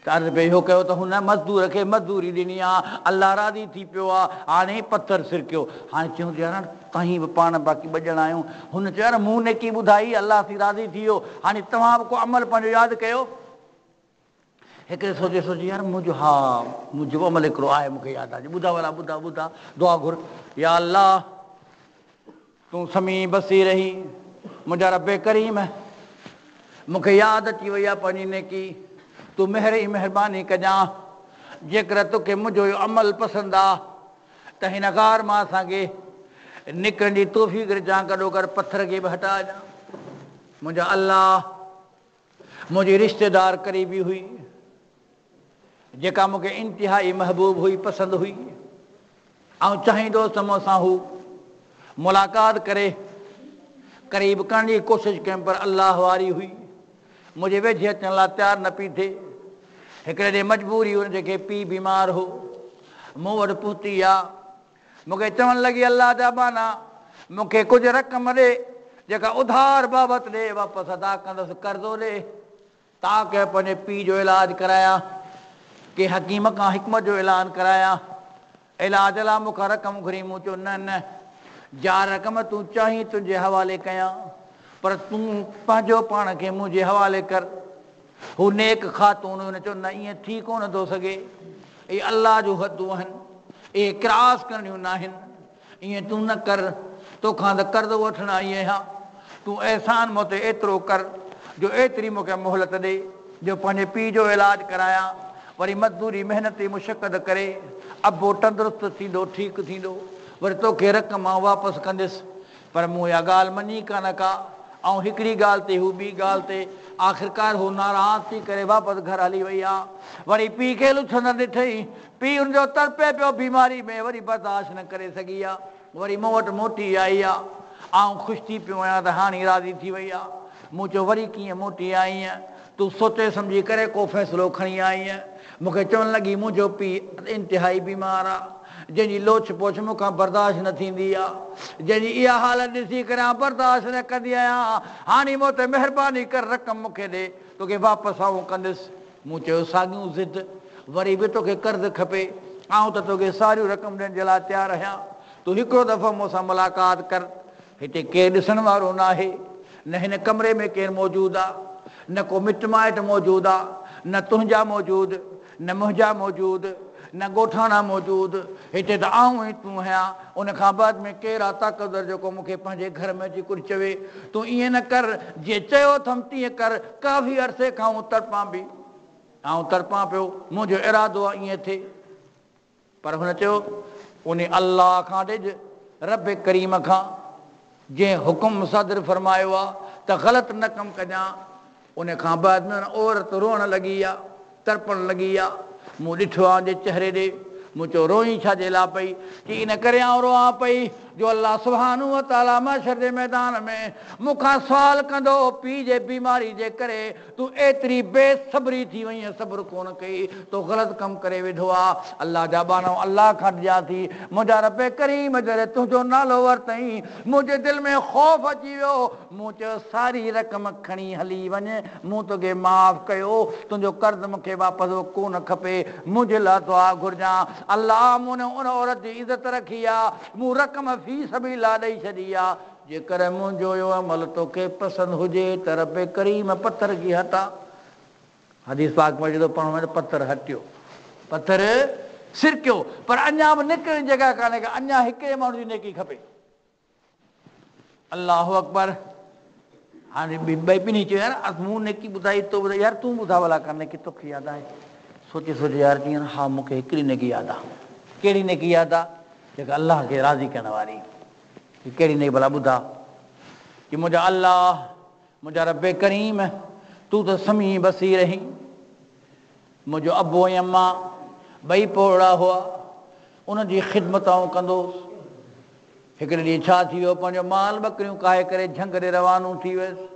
Speaker 2: त अर्ज़ पे इहो कयो त हुन मज़दूर खे मज़दूरी ॾिनी आहे, अलाह राज़ी थी पियो आहे, हाणे पथर सिरकियो। हाणे चयूं यार तव्हां बि पाण बाक़ी ॿ ॼणा आहियूं, हुन चयो यार मूं नेकी ॿुधाई, अलाह थी राज़ी थी वियो, हाणे तव्हां बि को अमल पंहिंजो यादि कयो। हिकिड़े सोचे यार मुंहिंजो हा मुंहिंजो अमल हिकिड़ो आहे, मूंखे यादि आहे, ॿुधा भला ॿुधा दुआ घुर। या अलाह तूं समी बसी रही, मुंहिंजा रबे करीम मूंखे यादि अची वई आहे पंहिंजी नेकी, तूं महिर ई महिरबानी कजां। जेकर तोखे मुंहिंजो इहो अमल पसंदि आहे त हिन गार मां असांखे निकिरण जी तौफ़ीक़ ॾिजां, गॾो गॾु पथर खे बि हटाइजां। मुंहिंजा अलाह मुझे रिश्तेदार करीबी हुई जेका मुझे इंतहाई महबूब हुई, पसंद हुई। ऐं चाहींदो त मूंसां हू मुलाक़ात करे करीब करण जी कोशिशि कयमि, पर अल्लाह वारी हुई मुझे वेझे अचण लाइ तयारु न पई थिए। हिकिड़े ॾींहुं मजबूरी हुन जेके पीउ बीमार हो, मूं वटि पहुती आहे। मूंखे चवणु लॻी, अल्लाह जा बाना मूंखे कुझु रक़म ॾे जेका उधार बाबति ॾे, वापसि अदा कंदुसि, कर्ज़ो ॾे ताकी पंहिंजे पीउ जो इलाजु करायां, के हकीम खां हिकमत जो ऐलान करायां। इलाज लाइ मूंखां रक़म घुरी। मूं चयो न न, जा रक़म तूं चाहीं तुंहिंजे हवाले कयां, पर तूं पंहिंजो पाण खे मुंहिंजे हवाले कर। हू नेक ख़ातून हुन चयो न, ईअं थी कोन थो सघे, इहे अलाह जूं हदूं आहिनि, इहे क्रास करणियूं न आहिनि, ईअं तूं न कर, तोखां त कर्ज़ वठणु आई आहियां। तूं अहसान मूं ते एतिरो कर जो एतिरी मूंखे मोहलत ॾे जो पंहिंजे पीउ जो इलाजु करायां। वरी मज़दूरी महिनती मुशक़त करे अबो तंदुरुस्तु थींदो, ठीकु थींदो, वरी तोखे रक़म मां वापसि कंदुसि। पर मूं इहा ॻाल्हि मञी कान का। ऐं हिकिड़ी ॻाल्हि ते हू ॿी ॻाल्हि ते आख़िरकार हू नाराज़ थी करे वापसि घर हली वई आहे। वरी पीउ खे लुछंदड़ ॾिठई, पीउ हुनजो तड़पे पियो बीमारी में, वरी बर्दाश्त न करे सघी आहे, वरी मूं वटि मोटी आई आहे। ऐं ख़ुशि थी पियो आहियां त हाणे राज़ी थी वई आहे। मूं चयो वरी कीअं मोटी आई आहीं, तूं सोचे सम्झी करे को फ़ैसिलो खणी आई आहीं। मूंखे चवणु लॻी, मुंहिंजो पीउ इंतिहाई बीमार आहे, जंहिंजी लोच पोछ मूंखां बर्दाश्त न थींदी आहे, जंहिंजी इहा हालत ॾिसी करे आउं बर्दाश्त न कंदी आहियां। हाणे मूं ते महिरबानी कर रक़म मूंखे ॾे, तोखे वापसि आऊं कंदुसि। मूं चयो साॻियूं ज़िद, वरी बि तोखे कर्ज़ु खपे, आउं त तोखे सारियूं रक़म ॾियण जे लाइ तयारु आहियां। तूं हिकिड़ो दफ़ो मूंसां मुलाक़ात कर। हिते केरु ॾिसण वारो न आहे, न हिन कमरे में केरु मौजूदु आहे, न को मिट माइट मौजूदु आहे, न तुंहिंजा मौजूदु, न मुंहिंजा मौजूदु, न ॻोठाणा मौजूदु, हिते त आऊं ई तूं आहियां। उन खां बाद में केरु आहे ताक़तवर जेको मूंखे पंहिंजे घर में अची कुझु चवे। तूं ईअं न कर, जीअं चयो अथमि तीअं कर। काफ़ी अरसे खां तड़पां बि, आउं तड़पां पियो, मुंहिंजो इरादो आहे ईअं थिए। पर हुन चयो, उन अलाह खां ॾिज, रब करीम खां, जंहिं हुकुम सदर फरमायो आहे त ग़लति न कमु कजां। उन खां बाद में औरत रोअण लॻी आहे, तड़पण लॻी आहे। मूं ॾिठो आहे जे चहिरे ॾे। मूं चयो रोई छाजे लाइ पई? कि इन करे आउं रोआं पई जो अलाह सुब्हानहू व तआला महशर जे मैदान में मूंखां सुवाल कंदो, पीउ जे बीमारी जे करे तूं एतिरी बेसब्री थी वई, सब्र कोन कई, तो ग़लति कमु करे वेठो आहे। अलाह जा बानो अलाह खां ॾियां थी, मुंहिंजा रब करीम जॾहिं तुंहिंजो नालो वरितई, मुंहिंजे दिलि में ख़ौफ़ अची वियो। मूं चयो सारी रक़म खणी हली वञ, मूं तोखे माफ़ कयो, तुंहिंजो कर्ज़ु मूंखे वापसि कोन खपे, मुंहिंजे लाइ दुआ घुरजां। अलाह मूं उन औरत जी इज़त रखी आहे, मूं रक़म फी सबीलिल्लाह ॾेई छॾी आहे। जेकर मुंहिंजो इहो अमल तोखे पसंदि हुजे त रब करीम पथर की हटा। हदीस पाक में जो पढ़ो वञे पथर हटियो, पथर सिरकियो, पर अञा बि निकिरण जॻह कान्हे का, अञा हिकिड़े माण्हू जी नेकी खपे। अल्लाहु अकबर। हाणे ॿिन्ही चयो यार मूं नेकी ॿुधाई, तो ॿुधाई, यार तूं ॿुधा भला का नेकी तोखे यादि आहे? सोचे सोचे यार चई, हा मूंखे हिकिड़ी नेकी यादि आहे। कहिड़ी नेकी यादि आहे? जेका अलाह खे राज़ी करण वारी। कहिड़ी नेकी भला ॿुधा? कि मुंहिंजा अलाह, मुंहिंजा रब करीम, तूं त समी बसीर आहीं। मुंहिंजो अबो ऐं अम्मा ॿई पोड़ा हुआ, उनजी ख़िदमत आउं कंदोसि। हिकिड़े ॾींहुं छा थी वियो, पंहिंजो माल ॿकरियूं काहे करे झंग ॾे रवानो थी वियसि।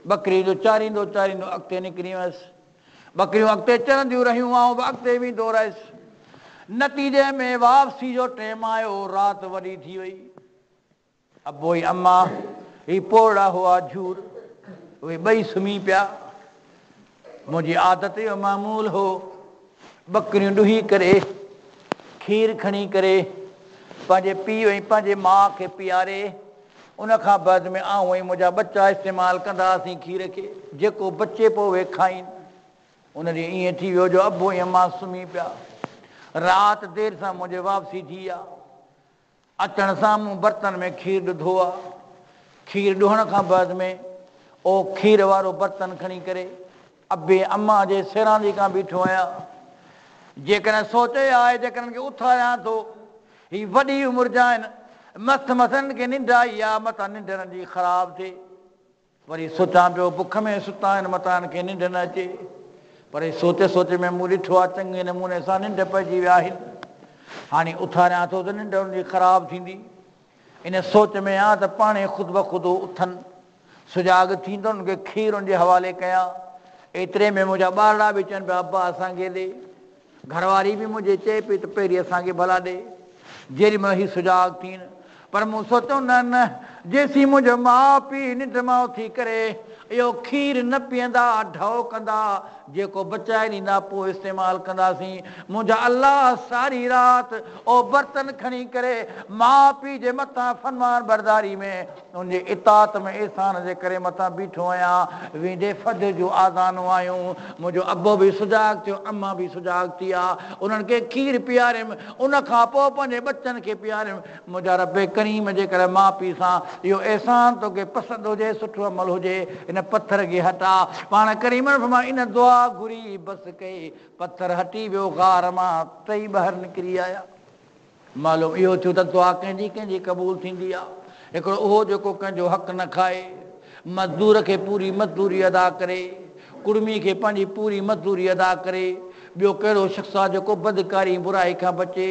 Speaker 2: ॿकरी जो चारींदो चारींदो अॻिते निकिरी वियसि। ॿकरियूं अॻिते चरंदियूं रहियूं, आउं बि अॻिते वेंदो रहियुसि। नतीजे में वापसी जो टाइम आयो, राति वॾी थी वई। अबो ऐं अम्मा ही पोड़ा हुआ झूर, उहे ॿई सुम्ही पिया। मुंहिंजी आदत जो मामूल हो, ॿकरियूं ॾुही करे खीर खणी करे पंहिंजे पीउ ऐं पंहिंजे माउ खे पीआरे, उन खां बाद में आउं ऐं मुंहिंजा बच्चा इस्तेमालु कंदासीं खीर खे, जेको बचे पोइ उहे खाइनि। उन ॾींहुं ईअं थी वियो जो अबो ऐं अम्मा सुम्ही पिया। राति देरि सां मुंहिंजे वापसी थी आहे। अचण सां मूं बर्तन में खीर ॾुधो आहे। खीर ॾुहण खां बाद में ओ खीर वारो बर्तन खणी करे अबे अम्मा जे सिरांदी खां बीठो आहियां। जेकॾहिं सोचे आहे, जेकॾहिं खे उथारियां थो, ही वॾी उमिरि जा आहिनि, मथनि खे निंड आई आहे, मथां निंड जी ख़राब थिए। वरी सोचां पियो बुख में सुता आहिनि मतां खे निंड न अचे, पर सोचे सोचे में मूं ॾिठो आहे चङे नमूने सां निंड पइजी विया आहिनि। हाणे उथारियां थो त निंड उनजी ख़राबु थींदी। इन सोच में आहे त पाणे ख़ुदि ब ख़ुदि उथनि, सुजाॻ थींदो उनखे खीर उनजे हवाले कयां। एतिरे में मुंहिंजा ॿारड़ा बि चवनि पिया अब्बा असांखे ॾे, घरवारी बि मुंहिंजे चए पई त पहिरीं असांखे भला ॾे, जेॾी महिल ही सुजाॻ थीनि। पर मूं सोचियो न न, जेसीं मुंहिंजो माउ पीउ निंड मां उथी करे इहो खीर न पीअंदा, ढओ कंदा, जेको बचाए ॾींदा पोइ इस्तेमालु कंदासीं। मुंहिंजा अलाह सारी राति ओ बर्तन खणी करे माउ पीउ जे मथां फरमान बरदारी में उनजे इताअत में एहसान जे करे मथां बीठो आहियां। वेंदे फजर जो आज़ानूं आयूं, मुंहिंजो अबो बि सुजाॻ थियो, अम्मा बि सुजाॻ थी आहे, उन्हनि खे खीर पीआरियमि, उनखां पोइ पंहिंजे बच्चनि खे पीआरियमि। मुंहिंजा रब करीम जे करे माउ पीउ सां इहो अहसान तोखे पसंदि हुजे, सुठो अमल हुजे, इन पत्थर खे हटा। पाण करीम फरमायो इन दुआ घुरी बसि कई, पत्थर हटी वियो, गार मां टई ॿाहिरि निकिरी आया। मालूम इहो थियो त दुआ कंहिंजी कंहिंजी क़बूल थींदी आहे। हिकिड़ो उहो जेको कंहिंजो हक़ न खाए, मज़दूर खे पूरी मज़दूरी अदा करे, कुड़मी खे पंहिंजी पूरी मज़दूरी अदा करे। ॿियो कहिड़ो शख़्स आहे जेको बदकारी बुराई खां बचे।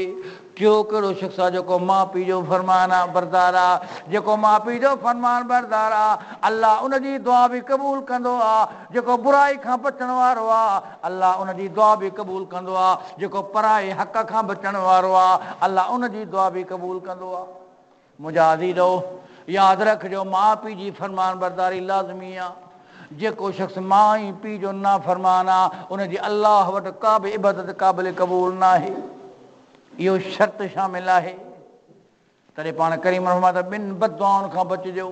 Speaker 2: टियों कहिड़ो शख़्स आहे जेको माउ पीउ जो फरमान आहे बरदार आहे, जेको माउ पीउ जो फरमान बरदार आहे, अलाह उनजी दुआ बि क़बूल कंदो आहे। जेको बुराई खां बचण वारो आहे, अलाह उनजी दुआ बि क़बूल कंदो आहे। जेको पराए हक़ खां बचण वारो आहे, अलाह उनजी दुआ बि क़बूल कंदो आहे। मुंहिंजा अज़ीज़ो यादि रखिजो, माउ पीउ जी फरमान बरदारी लाज़मी आहे। जेको शख़्स माउ ऐं पीउ जो ना फरमान आहे, उनजी अलाह वटि का बि इबादत क़ाबिल क़बूल न आहे। इहो शर्त शामिल आहे। तॾहिं पाण करीम फरमायो त ॿिनि बददुआउनि खां बचिजो।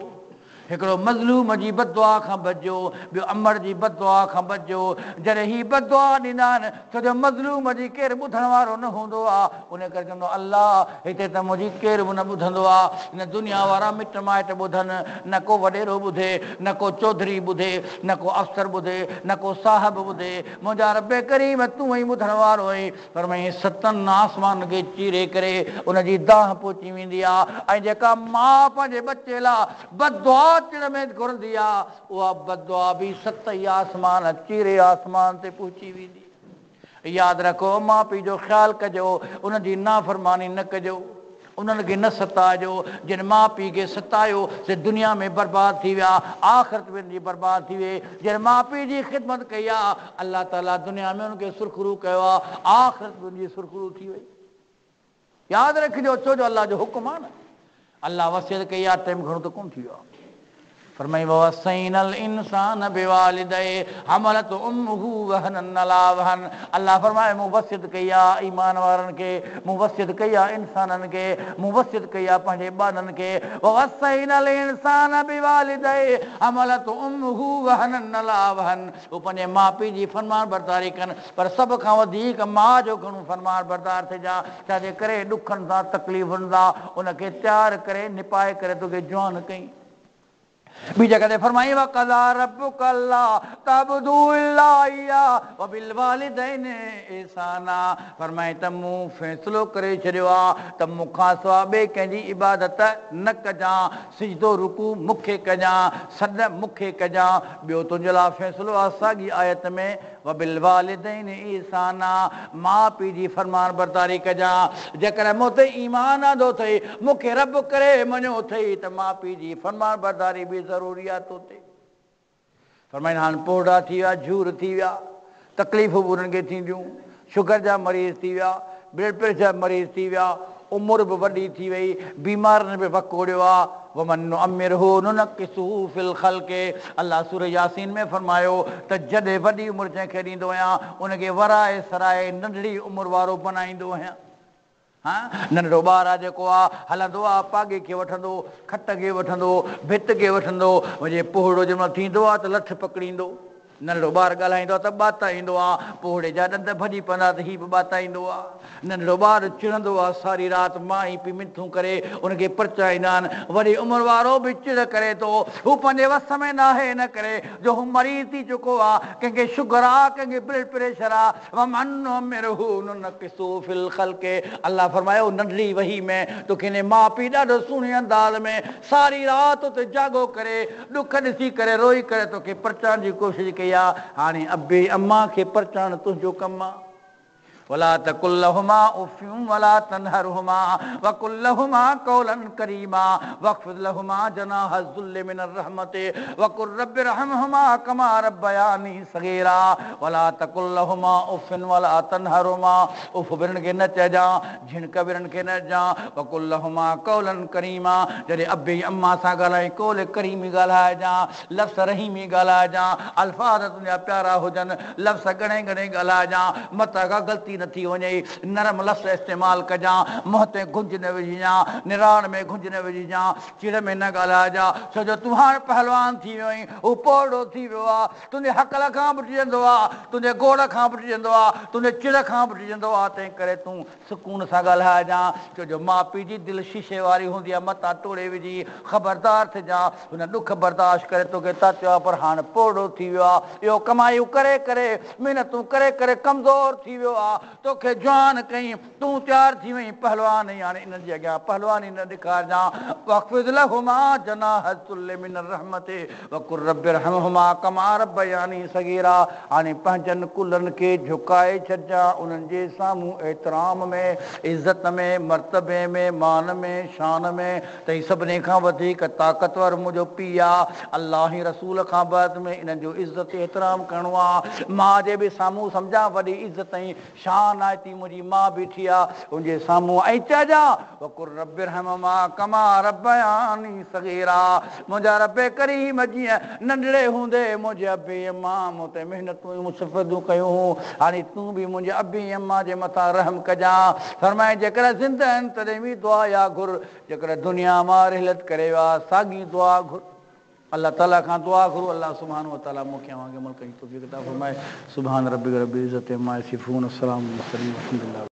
Speaker 2: हिकिड़ो मज़लूम जी बददुआ खां बचिजो, ॿियो अमर जी बददुआ खां बचिजो। जॾहिं ही बददुआ ॾींदा आहिनि छो जो मज़लूम जी केरु ॿुधण वारो न हूंदो आहे, उन करे चवंदो अलाह हिते त मुंहिंजी केरु बि न ॿुधंदो आहे। न दुनिया वारा मिट माइट ॿुधनि, न को वॾेरो ॿुधे, न को चौधरी ॿुधे, न को अफ़सर ॿुधे, न को साहिब ॿुधे। मुंहिंजा रब करीम तूं ई ॿुधण वारो आहीं। पर भई सतनि आसमान खे चीरे करे उनजी दाह पहुची वेंदी आहे। ऐं जेका माउ पंहिंजे बचे लाइ बददुआ चिड़ में घुरंदी आहे, उहा बददुआ बि सत ई आसमान चीरे आसमान ते पहुची वेंदी। यादि रखो, माउ पीउ जो ख़्यालु कजो, उनजी नाफ़रमानी न कजो, उन्हनि खे न सताइजो। जिन माउ पीउ खे सतायो से दुनिया में बर्बाद थी विया, आख़िरत में जी बर्बाद थी वई। जिन माउ पीउ जी ख़िदमत कई आहे, अलाह ताला दुनिया में उनखे सुरखरू कयो आहे, आख़िरत में उनजी सुरखरू थी वई। यादि रखिजो, छो जो अलाह जो हुकुम आहे न। अलाह वसियत कई आहे, टाइम घणो त कोन थी वियो आहे। फरमाई वसैनल इंसान बिवालिदैहि हमलत उम्मुहु वहनन अला वहन। अल्लाह फरमाए मूं वसियत कई आहे ईमान वारनि खे, मूं वसियत कई आहे इंसाननि खे, मूं वसियत कई आहे पंहिंजे ॿारनि खे। वसैनल इंसान बिवालिदैहि हमलत उम्मुहु वहनन अला वहन। हू पंहिंजे माउ पीउ जी फरमान बरदारी कनि, पर सभ खां वधीक माउ जो घणो फरमान बरदार थिएजा। छाजे करे ॾुखनि सां तकलीफ़ुनि सां उनखे तयारु करे निपाए करे तोखे जवान कई। ॿी जॻह ते फरमाई वक़ज़ा रब्बुक अल्ला तअबुदू इल्ला इय्याहु व बिल वालिदैनि इहसाना। फरमाई त मूं फ़ैसिलो करे छॾियो आहे त मूंखां सवाइ ॿिए कंहिंजी इबादत न कजां, सिजदो रुकू मूंखे कजां, सॾ मूंखे कजां। ॿियो तुंहिंजे लाइ फ़ैसिलो आहे साॻी आयत में व बिल वालिदैनि इहसाना, माउ पीउ जी फरमान बरदारी कजां। जेकॾहिं मूं ते ईमान आंदो अथई, मूंखे रब करे मञियो अथई, त माउ पीउ जी फरमान बरदारी बि ज़रूरी आहे तो ते। फरमाइनि हाणे पोड़ा थी विया, झूर थी विया, तकलीफ़ूं बि उन्हनि खे थींदियूं, शुगर जा मरीज़ थी विया, ब्लड प्रेशर जा मरीज़ थी विया, उमिरि बि वॾी थी वई, बीमारनि बि वकोड़ियो आहे। वमन नुअम्मिरहु नुनक्किसुहु फिल ख़ल्क़ि। अलाह सूरह यासीन में फरमायो त जॾहिं वॾी उमिरि जंहिंखे ॾींदो आहियां, उनखे वराए सराए नंढड़ी उमिरि वारो बनाईंदो आहियां। हा, नंढड़ो ॿारु आहे जेको आहे हलंदो आहे, पागे खे वठंदो, खट खे वठंदो, भित खे वठंदो, वञे पोहड़ो जंहिं महिल थींदो आहे त लठ पकड़ींदो। नंढड़ो ॿारु ॻाल्हाईंदो आहे त ॿाताईंदो आहे, पोड़े जा ॾंद भॼी पवंदा त हीउ बि ॿाताईंदो आहे। नंढड़ो ॿारु चिड़ंदो आहे सारी राति मां ई पी मिठूं करे उनखे परचाईंदा आहिनि। वॾी उमिरि वारो बि चिड़ करे थो, हू पंहिंजे वस में न आहे, न करे जो हू मरीज़ थी चुको आहे, कंहिंखे शुगर आहे, कंहिंखे ब्लड प्रेशर आहे। अलाह फरमायो नंढड़ी वही में तोखे माउ पीउ ॾाढो सुहिणे अंदाज़ में सारी राति उते जागो करे ॾुख ॾिसी करे रोई करे तोखे परचाइण जी कोशिशि कई आहे। हाणे अबे अम्मा खे परचाइण तुंहिंजो कमु आहे। वला तकुल लहुमा उफ़्फिन वला तनहरहुमा वकुल लहुमा कौलन करीमा वख्फिद लहुमा जनाह ज़ुल्ल मिनर रहमति वकुल रब्बि रहमहुमा कमा रब्बयानी सगीरा। वला तकुल लहुमा उफ़्फिन वला तनहरहुमा, उफ़ बिरन खे न चइजां, झिणक बिरन खे न ॾिजां। वकुल लहुमा कौलन करीमा, जॾहिं अबे अम्मा सां ॻाल्हाए कौल करीमी ॻाल्हाइजां, लफ़्ज़ रहीमी ॻाल्हाइजां, अल्फाज़ तुंहिंजा प्यारा हुजनि, लफ़्ज़ घणे घणे ॻाल्हाइजां, मथां खां ग़लती नथी वञे, नरम लफ़्ज़ इस्तेमालु कजां, मुंहं ते घुंज न विझजां, निराण में घुंज न विझजां, चिड़ में न ॻाल्हाइजां। छो जो तूं हाणे पहलवान थी वियो आहीं, हू पोड़ो थी वियो आहे, तुंहिंजे हकल खां बुटिजंदो आहे, तुंहिंजे गोड़ खां बुटिजंदो आहे, तुंहिंजे चिड़ खां बुटिजंदो आहे। तंहिं करे तूं सुकून सां ॻाल्हाइजां, छो जो माउ पीउ जी दिलि शीशे वारी हूंदी आहे, मथां टोड़े विझी ख़बरदार थिजां। हुन ॾुख बर्दाश्त करे तोखे था चयो पर हाणे पोड़ो थी वियो आहे, इहो कमायूं करे करे महिनतूं करे करे कमज़ोर थी वियो आहे, तोखे जवान कई, तूं तयारु थी वई पहलवान ई, हाणे इन्हनि जे अॻियां पहलवानी न ॾेखारजां। वख़्फ़िज़ लहुमा जनाह ज़ुल्ल मिनर रहमति वक़ुल रब्बि इरहमहुमा कमा रब्बयानी सगीरा। हाणे पंहिंजनि कुलनि खे झुकाए छॾिजां, उन्हनि जे साम्हूं एतिराम में, इज़त में, मर्तबे में, मान में, शान में, त ही सभिनी खां वधीक ताक़तवर मुंहिंजो पीउ आहे। अलाह ई रसूल खां बाद में इन्हनि जो इज़त एतिराम करिणो आहे। माउ जे बि साम्हूं सम्झां वॾी इज़त ऐं शान आहे, थी मुंहिंजी माउ बीठी आहे उनजे साम्हूं, ऐं चइजां वक़ुल रब्बि इरहमहुमा कमा रब्बयानी सगीरा। मुंहिंजा रब्बे करीम जीअं नंढड़े हूंदे मुंहिंजे अबे अम्मा मूं ते महिनतूं मुसफ़दूं कयूं, हाणे तूं बि मुंहिंजे अबे अम्मा जे मथां रहम कजां। फरमाए जेकॾहिं ज़िंदा आहिनि तॾहिं बि दुआ या घुर, जेकॾहिं दुनिया मां रिहलत करे विया साॻी दुआ घुर। अल्लाह ताला खां दुआ घुरो, अल्लाह सुब्हानहु व तआला मूंखे अवांखे अमल करण जी तौफ़ीक़ अता फ़रमाए। सुभान रब्बिक रब्बिल इज़्ज़ति अम्मा यसिफ़ून, वस्सलामुन अलल मुरसलीन, वल्हम्दुलिल्लाह।